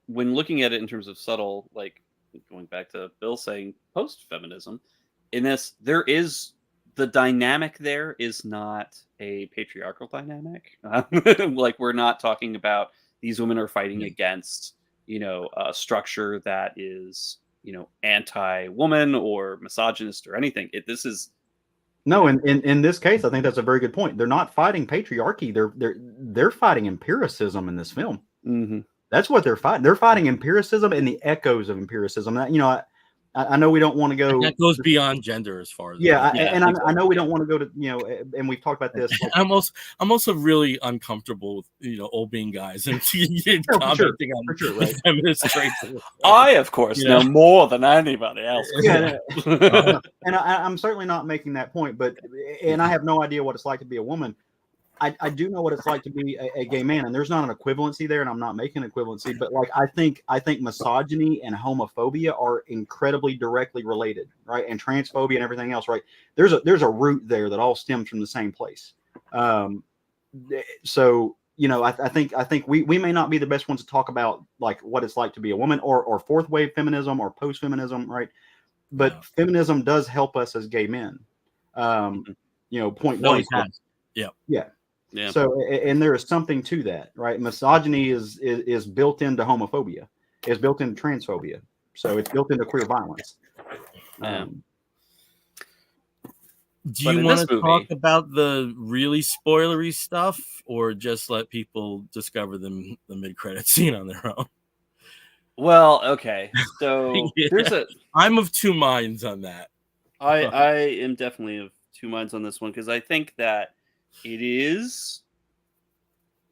when looking at it in terms of subtle, like going back to Bill saying post-feminism, in this, there is. The dynamic there is not a patriarchal dynamic. Like, we're not talking about these women are fighting against, a structure that is, anti-woman or misogynist or anything. This is no. In this case, I think that's a very good point. They're not fighting patriarchy. They're fighting empiricism in this film. Mm-hmm. That's what they're fighting. They're fighting empiricism and the echoes of empiricism. That, I know we don't want to go. That goes beyond gender as far as I know we don't want to go to and we've talked about this. Like, I'm also really uncomfortable with old being guys and commenting on right? feminist traits. I, of course, know more than anybody else. And I'm certainly not making that point, and I have no idea what it's like to be a woman. I do know what it's like to be a gay man, and there's not an equivalency there, and I'm not making an equivalency, but like I think misogyny and homophobia are incredibly directly related, right? And transphobia and everything else, right? There's a root there that all stems from the same place. So I think we may not be the best ones to talk about like what it's like to be a woman or fourth wave feminism or post feminism, right? But feminism does help us as gay men. Point blank. Yeah. So, and there is something to that, right? Misogyny is built into homophobia, is built into transphobia, so it's built into queer violence. Do you want to talk about the really spoilery stuff, or just let people discover the mid-credit scene on their own? Well, okay. So I'm of two minds on that. I am definitely of two minds on this one because I think that it is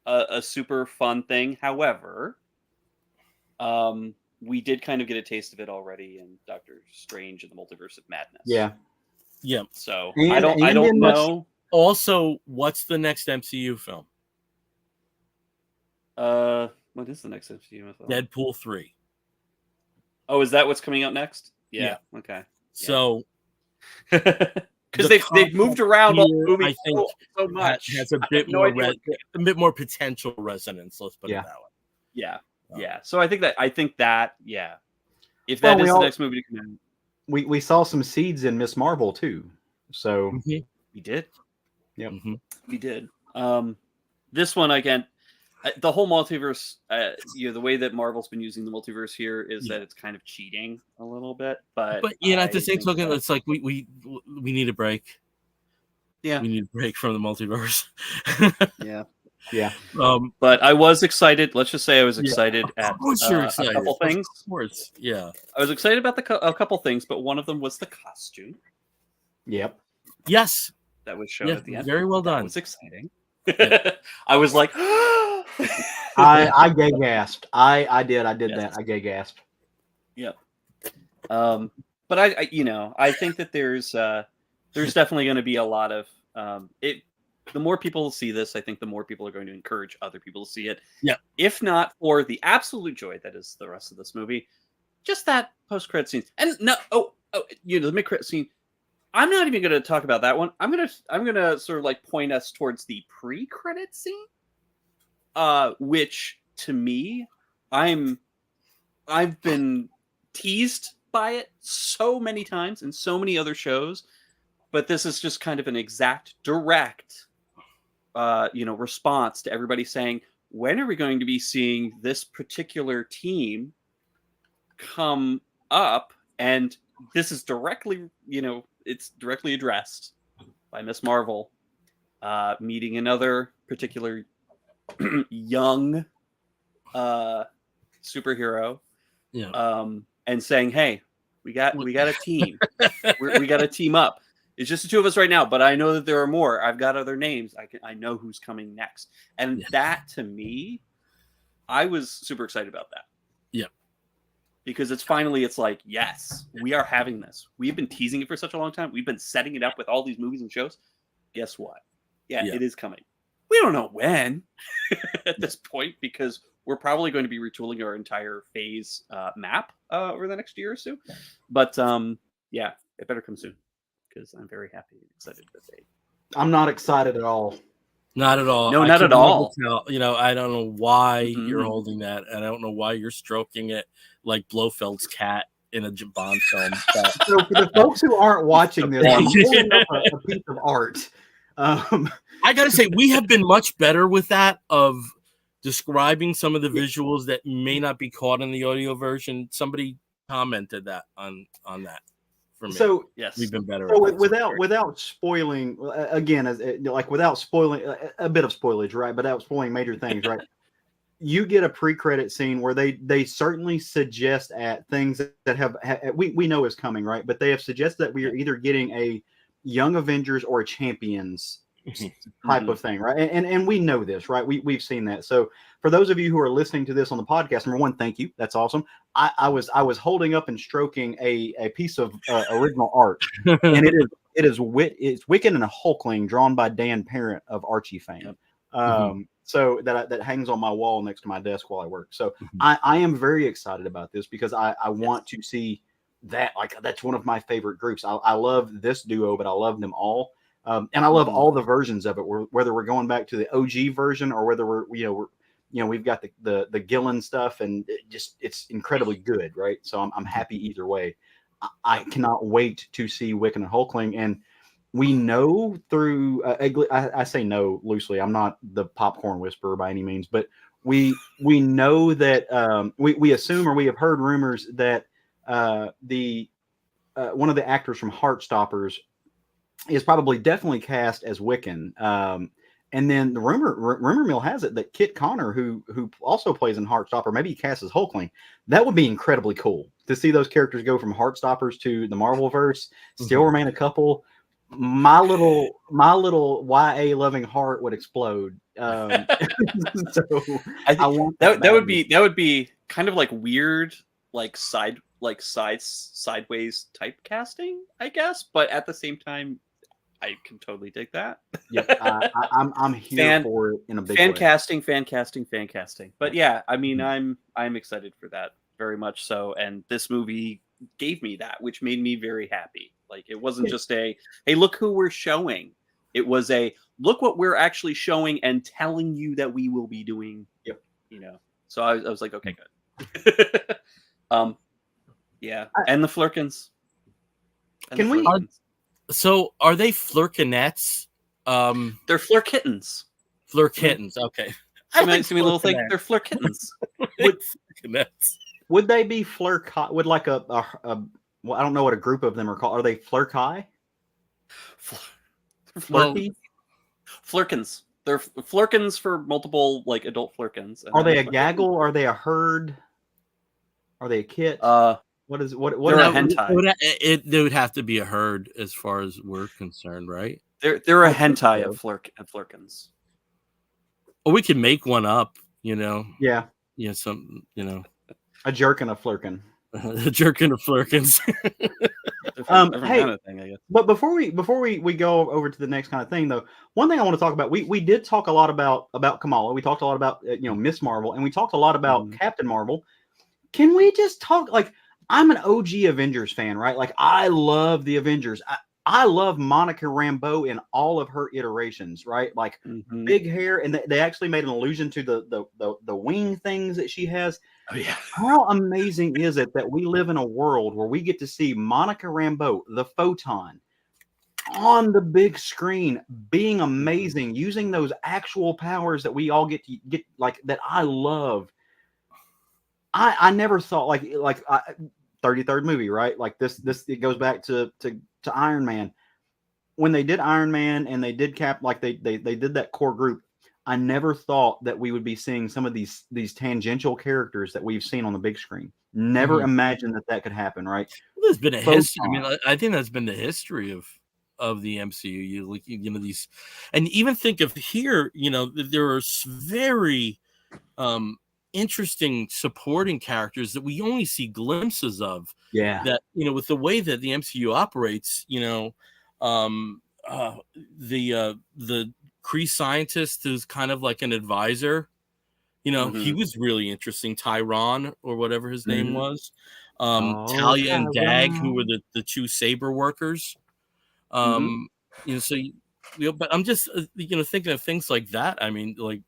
a super fun thing. However, we did kind of get a taste of it already in Doctor Strange and the Multiverse of Madness. Yeah. So I don't know. Also, what's the next MCU film? What is the next MCU film? Deadpool 3. Oh, is that what's coming out next? Yeah. Okay. So. Because they've moved around all the movies so much. Has a bit more potential resonance. Let's put it that way. Yeah. So I think that if that is the next movie to come out. we saw some seeds in Miss Marvel too. So Mhm. We did. Yep. Mhm. We did. This one again, the whole multiverse. The way that Marvel's been using the multiverse here is Yeah. that it's kind of cheating a little bit. But But at the I same think token, that- it's like we need a break. yeah, We need a break from the multiverse. yeah. yeah, But I was excited. Let's just say I was Yeah, excited at of course you're a excited. couple things. Of course, yeah. I was excited about a couple things, but one of them was the costume yep. Yes, that was shown yes, at the end. very well That done. was exciting. Yeah. I was like, I gay gasped. I did Yes. that. I gay gasped. Yep. But I think that there's definitely going to be a lot of it. The more people see this, I think the more people are going to encourage other people to see it. Yeah. If not for the absolute joy that is the rest of this movie, just that post-credit scene. And no, the mid-credit scene. I'm not even going to talk about that one. I'm gonna sort of like point us towards the pre-credit scene, which to me, I've been teased by it so many times in so many other shows, but this is just kind of an exact, direct, response to everybody saying, when are we going to be seeing this particular team come up? And this is directly, it's directly addressed by Miss Marvel, meeting another particular young superhero, Yeah. and saying, "Hey, we got a team. we got to team up. It's just the two of us right now, but I know that there are more. I've got other names. I know who's coming next." And Yeah. that, to me, I was super excited about that. Yeah. Because it's like, yes, we are having this. We've been teasing it for such a long time. We've been setting it up with all these movies and shows. Guess what? Yeah. It is coming. We don't know when at this point, because we're probably going to be retooling our entire phase map over the next year or so. But yeah, it better come soon, because I'm very happy and excited that they. I'm not excited at all. Not at all. No, I not can at all. never tell. I don't know why Mhm. you're holding that, and I don't know why you're stroking it like Blofeld's cat in a Bond film. But So for the folks who aren't watching this, I'm holding up a piece of art. I gotta say, we have been much better with that, of describing some of the visuals that may not be caught in the audio version. Somebody commented that on that for me. So Yes, we've been better. So at that. without spoiling, again, without spoiling a bit of spoilage, right? But without spoiling major things, right? You get a pre-credit scene where they certainly suggest at things that have we know is coming, right? But they have suggested that we are either getting a Young Avengers or a Champions type of thing, right? And we know this, right? We've seen that. So for those of you who are listening to this on the podcast, number one, thank you. That's awesome. I was holding up and stroking a piece of original art, and it's Wiccan and a Hulkling drawn by Dan Parent of Archie fame. So that hangs on my wall next to my desk while I work. So I am very excited about this, because I want to see that. Like, that's one of my favorite groups. I love this duo, but I love them all. And I love all the versions of it, whether we're going back to the OG version or whether we've got the Gillen stuff, and it's incredibly good, right? So I'm happy either way. I cannot wait to see Wiccan and Hulkling, and we know through I say no loosely. I'm not the popcorn whisperer by any means, but we know that we assume, or we have heard rumors that the one of the actors from Heartstoppers is probably definitely cast as Wiccan. And then the rumor mill has it that Kit Connor, who also plays in Heartstopper, maybe he casts as Hulkling. That would be incredibly cool to see those characters go from Heartstoppers to the Marvelverse, still remain a couple. My little YA loving heart would explode. So I think want that would be kind of like weird, like sideways typecasting, I guess. But at the same time, I can totally dig that. Yeah, I'm here for it in a big way. Fan casting. But yeah, I mean, I'm excited for that very much so, and this movie gave me that, which made me very happy. Like, it wasn't just a, hey, look who we're showing. It was a, look what we're actually showing and telling you that we will be doing. Yep. So I was like, okay, good. Yeah, and the Flurkins. And Can the we- Flurkins. So are they Flurkinettes? They're Flurkittens. Flurkittens. Okay. See my little thing? They're Flurkittens. Flurkinettes. Would they be Flurkai? Would like a well, I don't know what a group of them are called. Are they Flurkai? Well, Flurky? Flurkins. They're Flurkins for multiple like adult Flurkins. And Are then they a Flurkins. gaggle? Are they a herd? Are they a kit? What is what? they're a is- hentai. There would have to be a herd as far as we're concerned, right? They're a I think hentai so. of Flurkins. Or we could make one up, you know. Yeah, Yeah, some, you know, a jerk and a flurkin. a jerk into Flurkins. Different hey, kind of thing, I guess. But before we go over to the next kind of thing, though, one thing I want to talk about, we did talk a lot about Kamala. We talked a lot about Miss Marvel, and we talked a lot about Captain Marvel. Can we just talk? Like, I'm an OG Avengers fan, right? Like, I love the Avengers. I love Monica Rambeau in all of her iterations, right? Like big hair, and they actually made an allusion to the wing things that she has. Oh yeah. How amazing is it that we live in a world where we get to see Monica Rambeau, the Photon, on the big screen, being amazing, using those actual powers that we all get like that. I love. I never thought like 33rd movie, right? Like this it goes back to Iron Man. When they did Iron Man and they did Cap, like they did that core group, I never thought that we would be seeing some of these tangential characters that we've seen on the big screen. Never imagined that could happen, right? There's been a history. I mean, I think that's been the history of the MCU. These, and even think of here, there are very interesting supporting characters that we only see glimpses of. Yeah. That, with the way that the MCU operates, the Kree scientist who's kind of like an advisor, he was really interesting. Tyron, or whatever his name was. Talia and Dag, who were the two Saber workers. But I'm just thinking of things like that. I mean, like,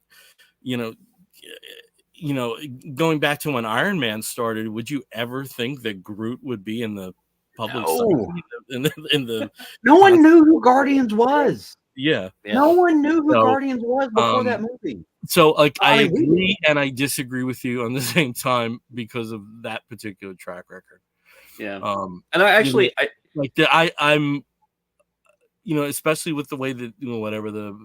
going back to when Iron Man started, would you ever think that Groot would be in the public psyche? In the no one knew who Guardians was. Yeah. No one knew who Guardians was before that movie. So, like, I agree and I disagree with you on the same time because of that particular track record. Yeah. And I actually, I'm, especially with the way that, whatever the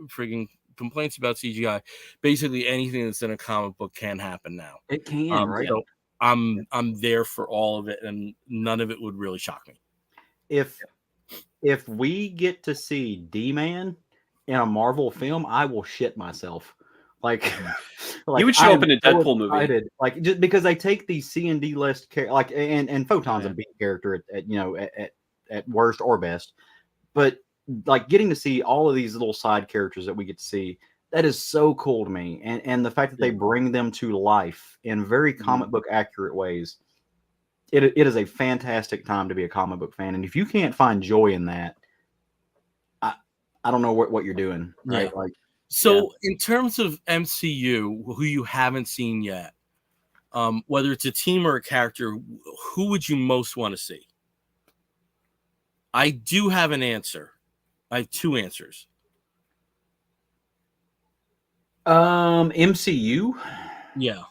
frigging complaints about CGI, basically anything that's in a comic book can happen now. It can, right? So I'm there for all of it, and none of it would really shock me. If we get to see D-Man in a Marvel film, I will shit myself. Like you would show up in a Deadpool movie, like just because they take these C and D list and Photon's a B character at worst or best, but like getting to see all of these little side characters that we get to see, that is so cool to me, and the fact that they bring them to life in very comic book accurate ways. It is a fantastic time to be a comic book fan, and if you can't find joy in that, I don't know what you're doing, right? Yeah. In terms of MCU, who you haven't seen yet, whether it's a team or a character, who would you most want to see? I do have an answer. I have two answers. MCU. Yeah.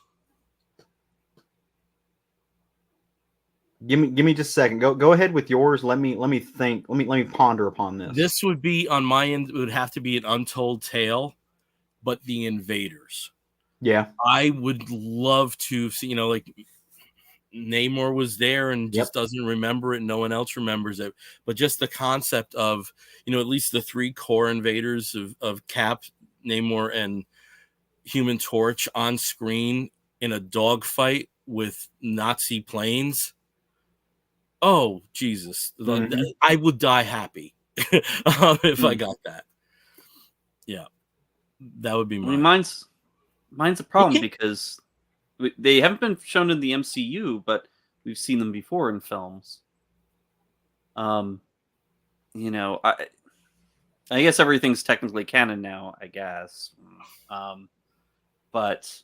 Give me just a second. Go ahead with yours. Let me think. Let me ponder upon this. This would be on my end. It would have to be an Untold Tale, but the Invaders. Yeah, I would love to see. Like Namor was there and just doesn't remember it. No one else remembers it. But just the concept of at least the three core invaders of Cap, Namor, and Human Torch on screen in a dogfight with Nazi planes. Oh, Jesus. I would die happy if I got that. Yeah. That would be mine. I mean, mine's a problem because they haven't been shown in the MCU, but we've seen them before in films. I guess everything's technically canon now, I guess. But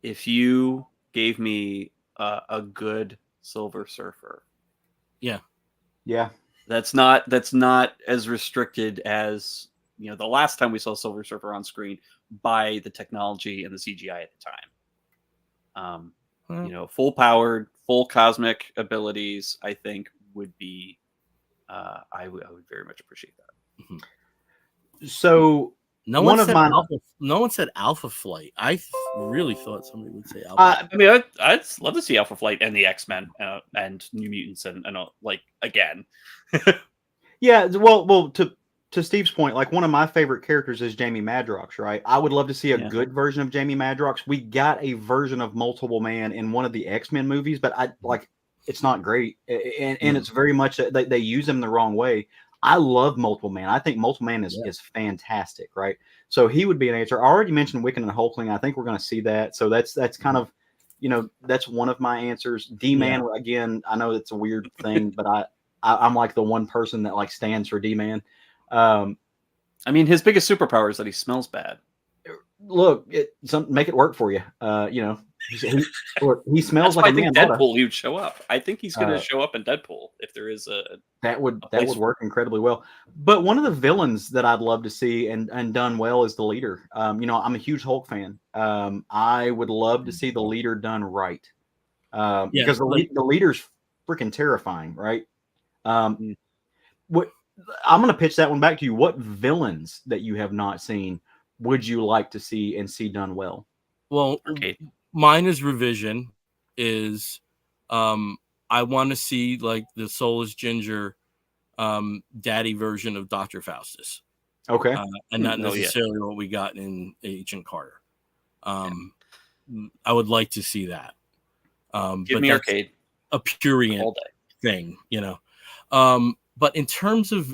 if you gave me a good Silver Surfer, Yeah. That's not as restricted as the last time we saw Silver Surfer on screen by the technology and the CGI at the time. Full powered, full cosmic abilities, I think would be. I would very much appreciate that. So no one said Alpha. No one said Alpha Flight. I really thought somebody would say Alpha. I mean, I'd love to see Alpha Flight and the X-Men and New Mutants and like again. Yeah, well, to Steve's point, like one of my favorite characters is Jamie Madrox, right? I would love to see a good version of Jamie Madrox. We got a version of Multiple Man in one of the X-Men movies, but it's not great, and it's very much they use him the wrong way. I love Multiple Man. I think Multiple Man is fantastic, right? So he would be an answer. I already mentioned Wiccan and Hulkling. I think we're going to see that. So that's kind of, that's one of my answers. D-Man, again, I know it's a weird thing, but I'm like the one person that like stands for D-Man. I mean, his biggest superpower is that he smells bad. Look, make it work for you. He smells like a man. Deadpool, he would show up. I think he's going to show up in Deadpool if there is a. That would work incredibly well. But one of the villains that I'd love to see and done well is the leader. I'm a huge Hulk fan. I would love to see the leader done right. Because the leader's freaking terrifying, right? What I'm going to pitch that one back to you. What villains that you have not seen would you like to see and see done well? Well, mine is Revision. Is I want to see like the Soulless Ginger daddy version of Dr. Faustus. Okay. And not necessarily what we got in Agent Carter. I would like to see that. Give me Arcade. A purient thing, but in terms of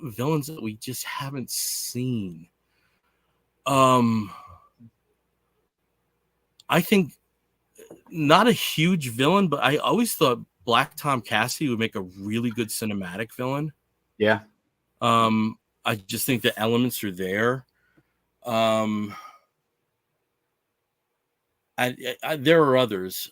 villains that we just haven't seen, I think not a huge villain, but I always thought Black Tom Cassidy would make a really good cinematic villain. Yeah. I just think the elements are there. There are others.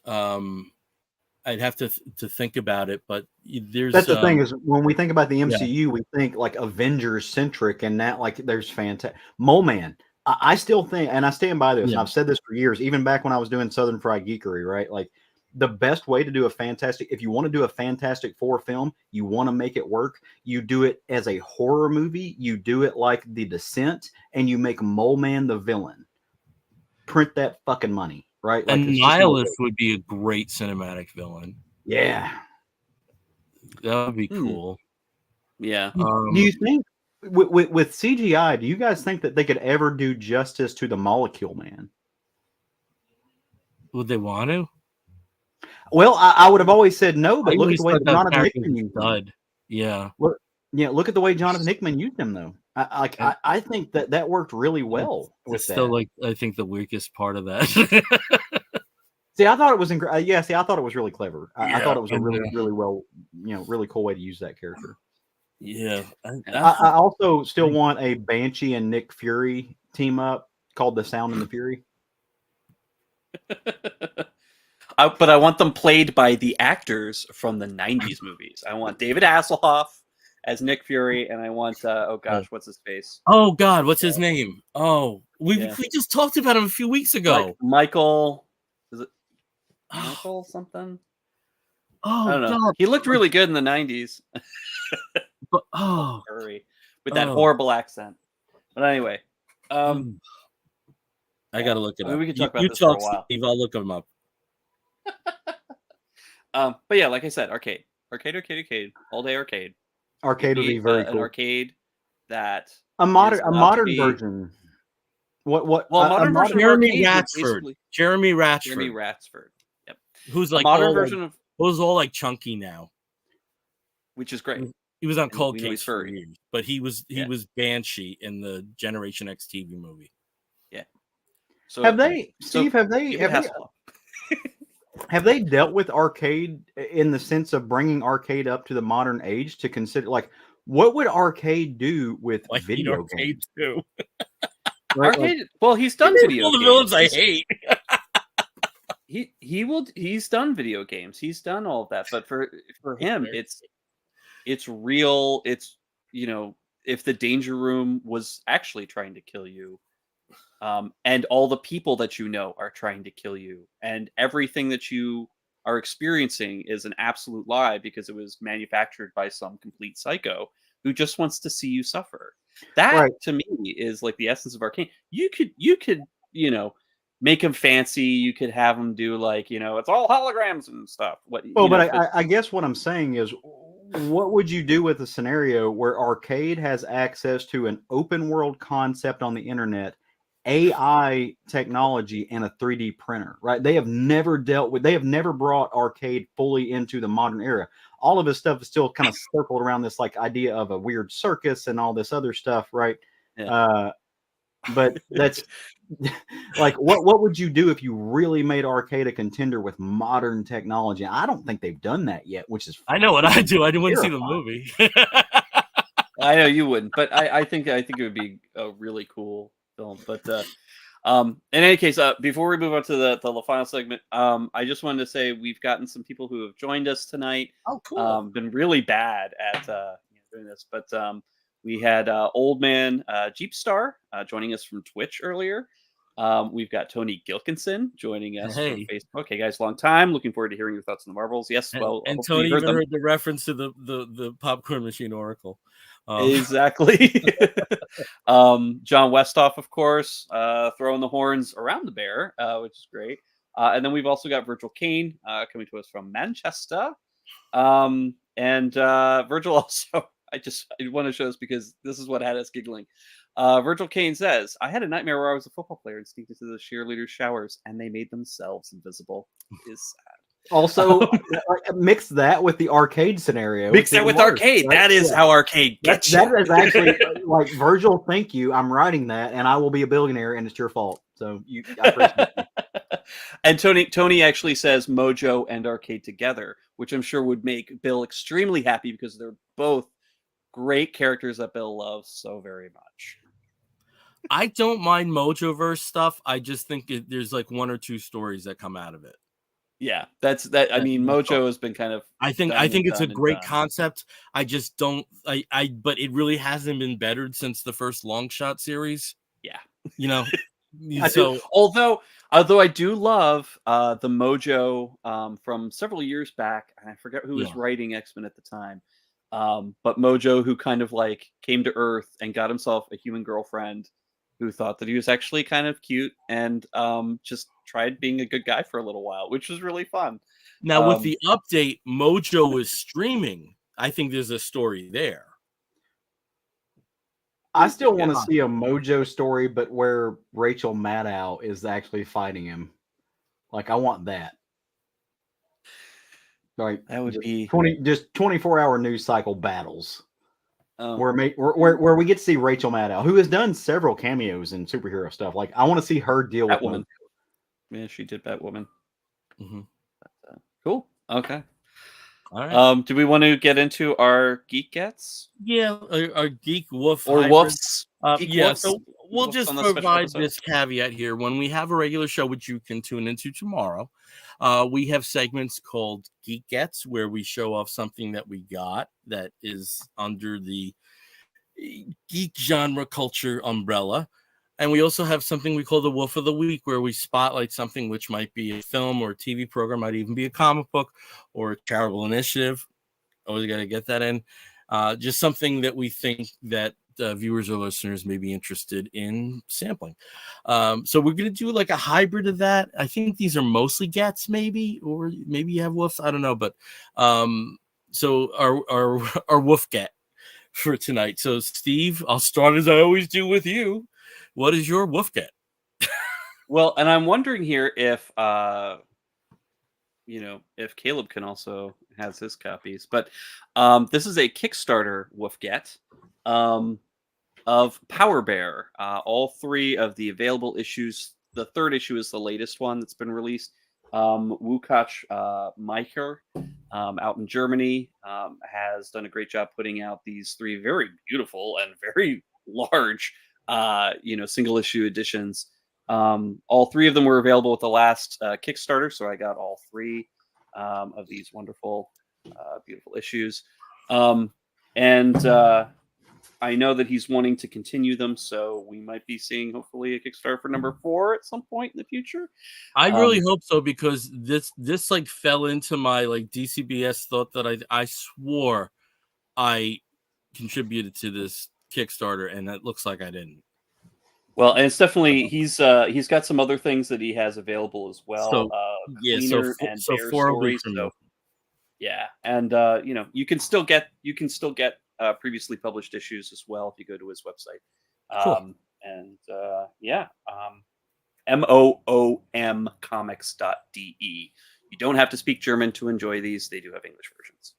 I'd have to think about it, but that's the thing is when we think about the MCU, we think like Avengers centric, and that like there's fantastic Mole Man. I still think, and I stand by this, and I've said this for years, even back when I was doing Southern Fried Geekery, right? Like the best way to do if you want to do a Fantastic Four film, you want to make it work, you do it as a horror movie, you do it like The Descent, and you make Mole Man the villain. Print that fucking money. Right, like and Nihilus would be a great cinematic villain. Yeah, that would be cool. Yeah. Do you think with CGI? Do you guys think that they could ever do justice to the Molecule Man? Would they want to? Well, I would have always said no, but look at the way Jonathan Hickman used him. Yeah. Look at the way Jonathan Hickman used him, though. I think that worked really well. It's still I think the weakest part of that. See, I thought it was I thought it was really clever. I thought it was a really well, really cool way to use that character. Yeah. I also still want a Banshee and Nick Fury team up called The Sound and the Fury. But I want them played by the actors from the 90s movies. I want David Hasselhoff as Nick Fury, and I want what's his face? Oh God, what's his name? Oh, we just talked about him a few weeks ago. Like Michael, is it Michael something? Oh, I don't know. God. He looked really good in the 90s. But with that horrible accent. But anyway, I gotta look it up. We can talk about this for a while. Steve, I'll look him up. But yeah, like I said, arcade, all day arcade. Arcade would be very cool. An arcade that a modern version. What? Well, modern version. Jeremy Ratsford. Jeremy Ratsford. Yep. Who's like a modern version of who's all like chunky now, which is great. He was on Cold Case for years, but he was Banshee in the Generation X TV movie. Yeah. So have they dealt with arcade in the sense of bringing arcade up to the modern age to consider like what would arcade do with video games? Too? Right? Arcade. Well, he's done video games. The villains I hate. He's done video games. He's done all of that, but for him, it's it's real. It's, you know, if the danger room was actually trying to kill you, and all the people that you know are trying to kill you, and everything that you are experiencing is an absolute lie because it was manufactured by some complete psycho who just wants to see you suffer. That Right. to me is like the essence of Arcane. You could, you know, make them fancy. You could have them do like, you know, it's all holograms and stuff. What, Well, you but know, but I guess what I'm saying is, what would you do with a scenario where Arcade has access to an open world concept on the internet, AI technology, and a 3D printer, right? They have never brought Arcade fully into the modern era. All of his stuff is still kind of circled around this like idea of a weird circus and all this other stuff, right? yeah. But that's like what would you do if you really made Arcade a contender with modern technology? I don't think they've done that yet, which is I know what I do. I didn't want to see the terrifying. movie. I know you wouldn't, but I think it would be a really cool film. But in any case, before we move on to the final segment, I just wanted to say we've gotten some people who have joined us tonight. Oh, cool. Been really bad at doing this, but we had Old Man Jeepstar joining us from Twitch earlier. We've got Tony Gilkinson joining us from Hey. Facebook. Hey guys, long time. Looking forward to hearing your thoughts on the Marvels. Yes, well, And hopefully Tony you heard even them. heard the reference to the popcorn machine Oracle. Exactly. John Westhoff, of course, throwing the horns around the bear, which is great. And then we've also got Virgil Kane coming to us from Manchester. And Virgil also, I want to show this because this is what had us giggling. Virgil Kane says, I had a nightmare where I was a football player and sneaked into the cheerleaders' showers and they made themselves invisible. It is sad. Also, mix that with the Arcade scenario. Mix that with Arcade. Right? That is how Arcade gets that you. is actually like, Virgil, thank you. I'm writing that, and I will be a billionaire, and it's your fault. So I appreciate you. And Tony actually says Mojo and Arcade together, which I'm sure would make Bill extremely happy because they're both great characters that Bill loves so very much. I don't mind Mojoverse stuff. I just think there's like one or two stories that come out of it. Yeah, that's that. I mean, Mojo has been kind of. I think it's a great concept. I just don't. But it really hasn't been bettered since the first Long Shot series. Yeah, you know. So although I do love the Mojo from several years back, and I forget who was writing X-Men at the time. But Mojo, who kind of like came to Earth and got himself a human girlfriend who thought that he was actually kind of cute and just tried being a good guy for a little while, which was really fun. Now, with the update, Mojo is streaming. I think there's a story there. I still want to see a Mojo story, but where Rachel Maddow is actually fighting him. Like, I want that. Like, that would be 24-hour news cycle battles. Where we get to see Rachel Maddow, who has done several cameos in superhero stuff. Like, I want to see her deal with Batwoman. Yeah, she did Batwoman. Mm-hmm. Cool. Okay. All right. Do we want to get into our geek gets? Yeah, our geek wolf or woofs. Yeah, so we'll just provide this caveat here. When we have a regular show, which you can tune into tomorrow, we have segments called Geek Gets, where we show off something that we got that is under the geek genre culture umbrella. And we also have something we call the Wolf of the Week, where we spotlight something which might be a film or a TV program, might even be a comic book or a charitable initiative. Always got to get that in. Just something that we think that viewers or listeners may be interested in sampling. So we're going to do like a hybrid of that. I think these are mostly gets, maybe, or maybe you have wolves. I don't know. But so our wolf get for tonight. So Steve, I'll start as I always do with you. What is your wolf get? Well, and I'm wondering here if if Caleb can also has his copies, but this is a Kickstarter wolf get of Power Bear. All three of the available issues. The third issue is the latest one that's been released. Wukash Meicher out in Germany has done a great job putting out these three very beautiful and very large single issue editions. All three of them were available with the last Kickstarter, so I got all three of these wonderful beautiful issues. And I know that he's wanting to continue them, so we might be seeing hopefully a Kickstarter for number 4 at some point in the future. I really hope so, because this like fell into my like DCBS thought that I swore I contributed to this Kickstarter, and it looks like I didn't. Well, and it's definitely he's got some other things that he has available as well. So yeah, Cleaner and Bear 4 will be Stories. from So you. yeah, and you can still get previously published issues as well if you go to his website. Cool. moomcomics.de. You don't have to speak German to enjoy these. They do have English versions.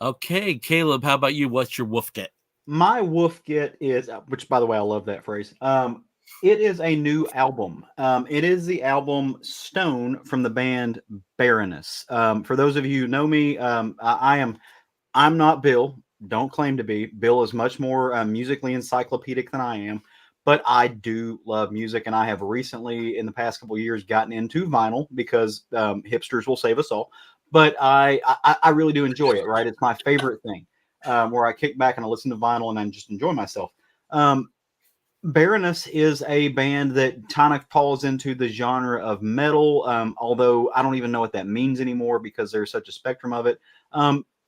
Okay, Caleb, how about you? What's your wolf get? My wolf get is, which by the way, I love that phrase. It is a new album. It is the album Stone from the band Baroness. For those of you who know me, I'm not Bill. Don't claim to be. Bill is much more musically encyclopedic than I am, but I do love music, and I have recently, in the past couple of years, gotten into vinyl because hipsters will save us all. But I really do enjoy it. Right, it's my favorite thing. Where I kick back and I listen to vinyl and I just enjoy myself. Baroness is a band that kind of falls into the genre of metal, although I don't even know what that means anymore because there's such a spectrum of it.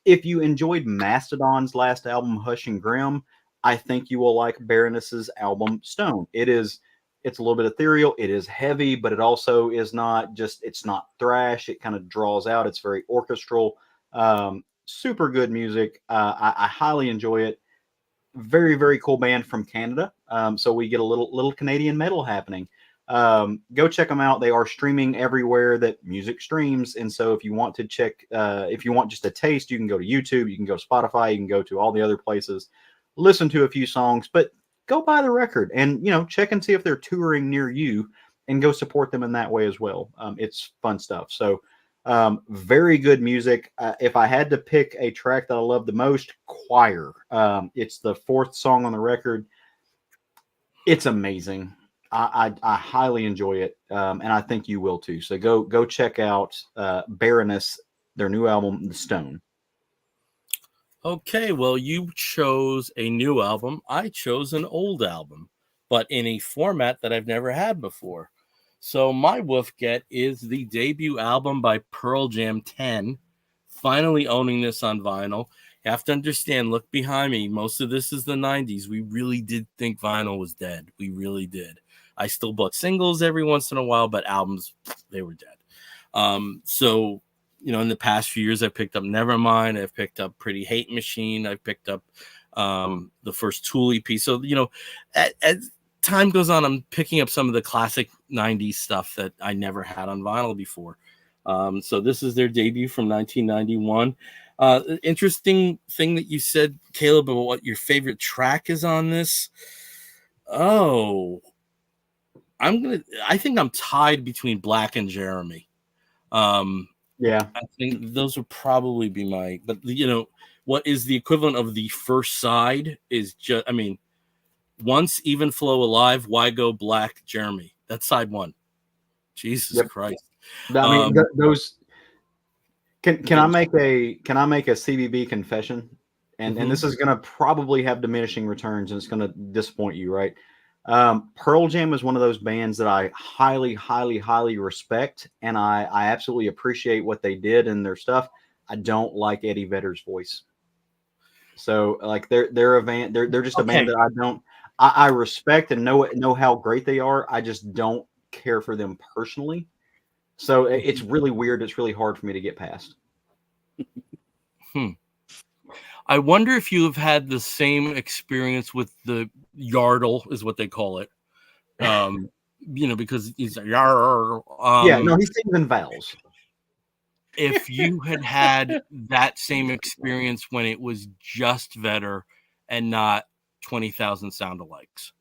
If you enjoyed Mastodon's last album, Hush and Grim, I think you will like Baroness's album Stone. It's a little bit ethereal. It is heavy, but it also is not just, it's not thrash. It kind of draws out. It's very orchestral. Super good music. I highly enjoy it. Very, very cool band from Canada. So we get a little Canadian metal happening. Go check them out. They are streaming everywhere that music streams. And so if you want to check, if you want just a taste, you can go to YouTube, you can go to Spotify, you can go to all the other places, listen to a few songs, but go buy the record and, check and see if they're touring near you and go support them in that way as well. It's fun stuff. So, very good music. If I had to pick a track that I love the most, Choir. It's the 4th song on the record. It's amazing. I highly enjoy it, and I think you will too. So go check out Baroness, their new album, The Stone. Okay, well, you chose a new album. I chose an old album, but in a format that I've never had before. So my wolf get is the debut album by Pearl Jam 10, finally owning this on vinyl. You have to understand, look behind me. Most of this is the 90s. We really did think vinyl was dead. We really did. I still bought singles every once in a while, but albums, they were dead. So, in the past few years, I've picked up Nevermind. I've picked up Pretty Hate Machine. I've picked up the first Tool EP. So, as time goes on, I'm picking up some of the classic 90s stuff that I never had on vinyl before. So this is their debut from 1991. Interesting thing that you said, Caleb, about what your favorite track is on this. Oh, I think I'm tied between Black and Jeremy. Yeah, I think those would probably be but what is the equivalent of the first side is just, Once Even Flow Alive, Why Go Black, Jeremy. That's side 1. Jesus Christ. Those. Can I make a CBB confession? And this is going to probably have diminishing returns, and it's going to disappoint you, right? Pearl Jam is one of those bands that I highly, highly, highly respect, and I absolutely appreciate what they did and their stuff. I don't like Eddie Vedder's voice. So like they're a band, they're just a band that I respect and know how great they are. I just don't care for them personally. So it's really weird. It's really hard for me to get past. I wonder if you have had the same experience with the Yardle, is what they call it. Because he's Yar. No, he sings in vowels. If you had that same experience when it was just Vedder and not 20,000 sound-alikes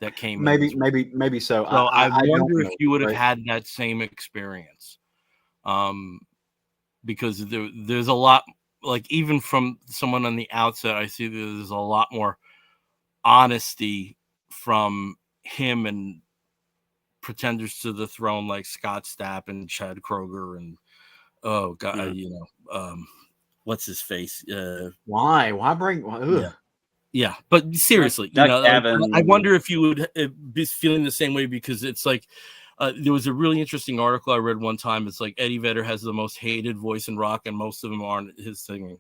that came maybe so. I wonder if you would have had that same experience, because there's a lot, like, even from someone on the outset, I see there's a lot more honesty from him and pretenders to the throne like Scott Stapp and Chad Kroeger and what's his face? Why bring? Ugh. Yeah, but seriously, Doug you know, Gavin. I wonder if you would be feeling the same way, because it's like there was a really interesting article I read one time. It's like Eddie Vedder has the most hated voice in rock, and most of them aren't his singing,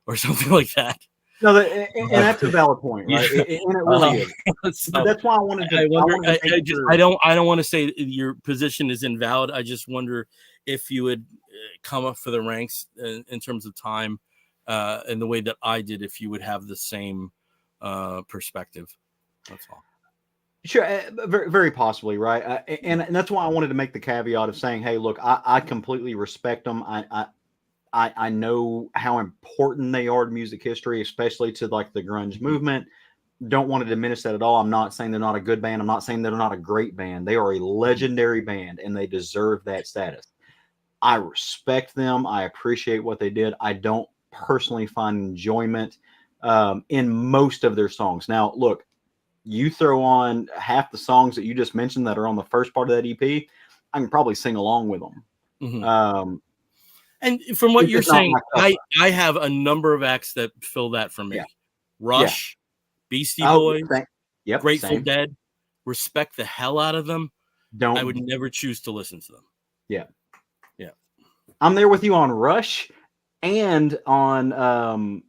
or something like that. No, and that's a valid point, right? Yeah. And it really is. So, But that's why I wanted to. I wonder. wanted to make sure- I don't want to say your position is invalid. I just wonder if you would come up for the ranks in terms of time, in the way that I did, if you would have the same perspective. That's all. Sure, very, very possibly, right? And that's why I wanted to make the caveat of saying, "Hey, look, I completely respect them. I know how important they are to music history, especially to like the grunge movement. Don't want to diminish that at all. I'm not saying they're not a good band. I'm not saying they're not a great band. They are a legendary band, and they deserve that status. I respect them. I appreciate what they did. I don't personally find enjoyment in most of their songs. Now, look, you throw on half the songs that you just mentioned that are on the first part of that EP, I can probably sing along with them. Mm-hmm. And from what you're saying, I have a number of acts that fill that for me. Yeah. Rush, Beastie Boys, Grateful same. Dead. Respect the hell out of them. Don't. I would never choose to listen to them. Yeah. Yeah. I'm there with you on Rush and on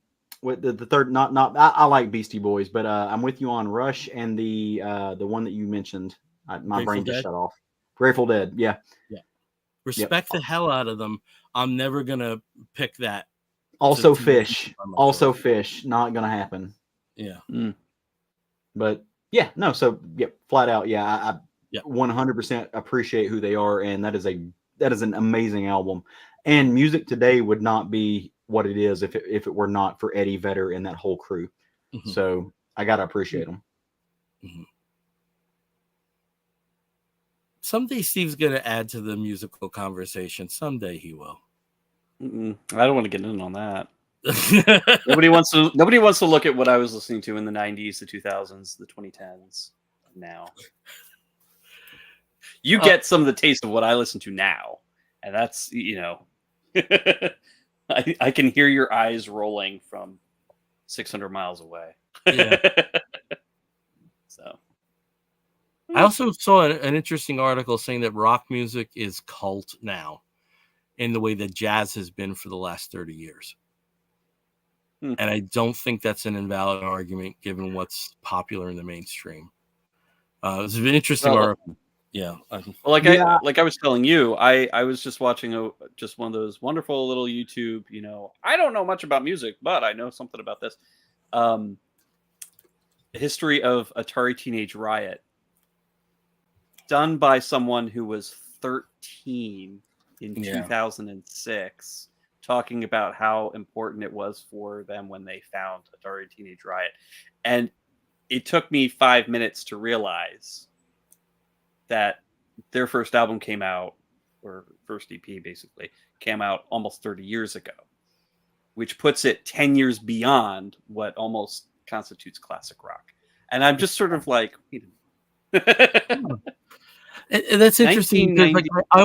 with the third. I like Beastie Boys, but I'm with you on Rush and the one that you mentioned. My brain just shut off. Grateful Dead. Yeah. Yeah. Respect the hell out of them. I'm never gonna pick that. Also, Fish. Also, Fish. Not gonna happen. Yeah. But yeah, no. So yeah, flat out. Yeah, I 100% appreciate who they are, and that is an amazing album. And music today would not be what it is if it were not for Eddie Vedder and that whole crew. Mm-hmm. So I gotta appreciate them. Mm-hmm. Someday Steve's going to add to the musical conversation. Someday he will. I don't want to get in on that. Nobody wants to look at what I was listening to in the 90s, the 2000s, the 2010s. Now, you get some of the taste of what I listen to now, and that's, you know, I can hear your eyes rolling from 600 miles away. Yeah. So. I also saw an interesting article saying that rock music is cult now in the way that jazz has been for the last 30 years. And I don't think that's an invalid argument given what's popular in the mainstream. It's an interesting article. Yeah. Well, like I was telling you, I was just watching just one of those wonderful little YouTube, you know, I don't know much about music, but I know something about this. The history of Atari Teenage Riot, done by someone who was 13 in 2006, talking about how important it was for them when they found Atari Teenage Riot. And it took me 5 minutes to realize that their first album came out, or first EP basically, came out almost 30 years ago, which puts it 10 years beyond what almost constitutes classic rock. And I'm just sort of like, And that's interesting because like, I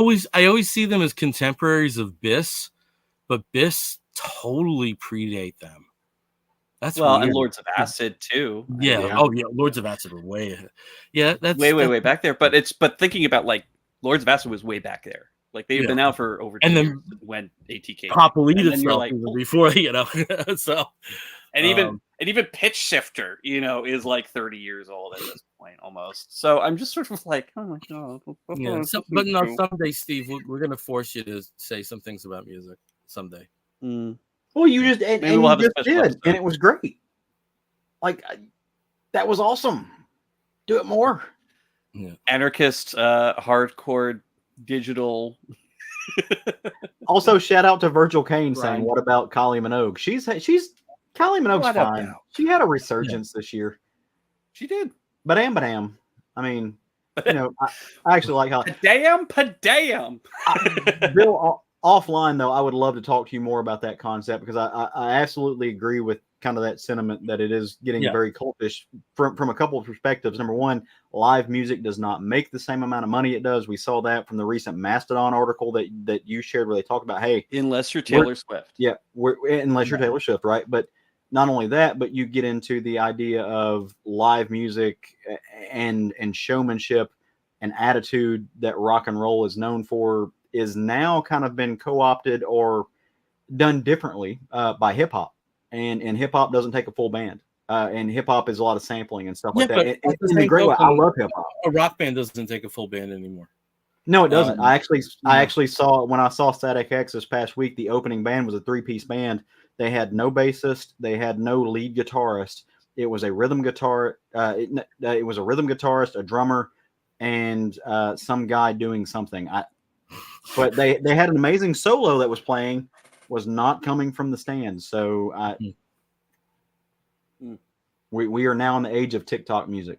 always see them as contemporaries of Biss, but Biss totally predate them. That's weird. And Lords of Acid too. Yeah. Oh yeah, Lords of Acid were way. Yeah, that's way back there. But thinking about like Lords of Acid was way back there. Like they've been out for over 10 years when ATK. Popolita stuff like, before, you know. So. And even Pitch Shifter, you know, is like 30 years old at this point almost. So I'm just sort of like, oh my god. Yeah. But no, someday, Steve, we're gonna force you to say some things about music someday. Well, you just and you just did, and it was great. Like that was awesome. Do it more. Yeah. Anarchist, hardcore, digital. Also, shout out to Virgil Kane saying, "What about Kylie Minogue? She's Kylie Minogue's fine. She had a resurgence this year. She did. Badam. I mean, you know, I actually like how. Padam. Bill, offline though, I would love to talk to you more about that concept because I absolutely agree with kind of that sentiment that it is getting Yeah. very cultish from a couple of perspectives. Number one, live music does not make the same amount of money it does. We saw that from the recent Mastodon article that you shared, where they talk about, hey, Unless you're Taylor Swift. yeah, unless you're Taylor Swift, right? But not only that, but you get into the idea of live music and showmanship and attitude that rock and roll is known for is now kind of been co-opted or done differently by hip hop, and hip hop doesn't take a full band, and hip hop is a lot of sampling and stuff like that. but And, at the in the same great way, I token, love hip hop. a rock band doesn't take a full band anymore. No, it doesn't. I yeah. actually saw, when I saw Static X this past week, the opening band was a 3-piece band. They had no bassist, they had no lead guitarist. It was a rhythm guitar. It was a rhythm guitarist, a drummer, and some guy doing something. But they had an amazing solo that was playing, was not coming from the stands. So we are now in the age of TikTok music.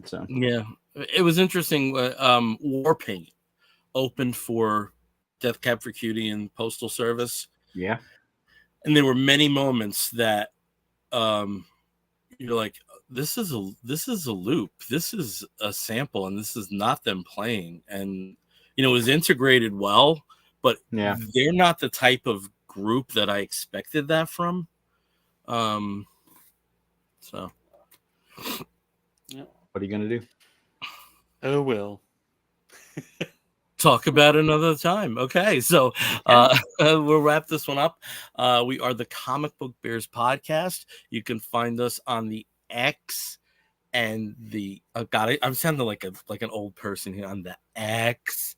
So yeah, it was interesting. Warpaint opened for Death Cab for Cutie and Postal Service. Yeah, and there were many moments that you're like, this is a loop, this is a sample, and this is not them playing. And it was integrated well, but yeah, they're not the type of group that I expected that from. So what are you gonna do? Oh well. Talk about another time. Okay, so we'll wrap this one up. We are the Comic Book Bears podcast. You can find us on the X and the I'm sounding like an old person here, on the X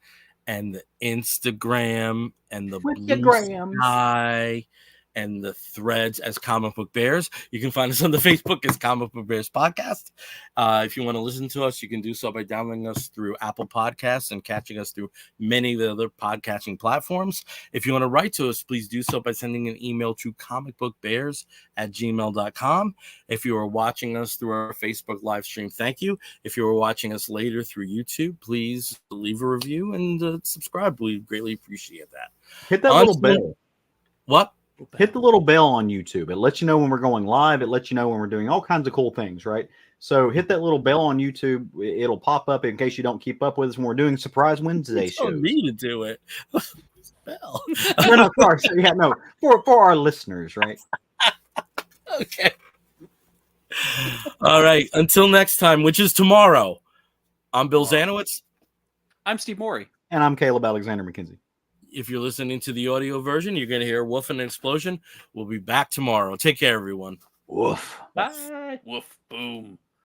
and the Instagram and the Blue Sky and the Threads as Comic Book Bears. You can find us on the Facebook as Comic Book Bears Podcast. If you want to listen to us, you can do so by downloading us through Apple Podcasts and catching us through many of the other podcasting platforms. If you want to write to us, please do so by sending an email to comicbookbears@gmail.com. If you are watching us through our Facebook live stream, thank you. If you are watching us later through YouTube, please leave a review and subscribe. We greatly appreciate that. Hit that little bell. What? Hit the little bell on YouTube. It lets you know when we're going live. It lets you know when we're doing all kinds of cool things, right? So hit that little bell on YouTube. It'll pop up in case you don't keep up with us when we're doing Surprise Wednesday shows. You don't need to do it. Bell. No, of course. Yeah, no. For our listeners, right? Okay. All right. Until next time, which is tomorrow. I'm Bill Zanowitz. I'm Steve Morey. And I'm Caleb Alexander McKenzie. If you're listening to the audio version, you're going to hear Woof and an Explosion. We'll be back tomorrow. Take care, everyone. Woof. Bye. Woof. Boom.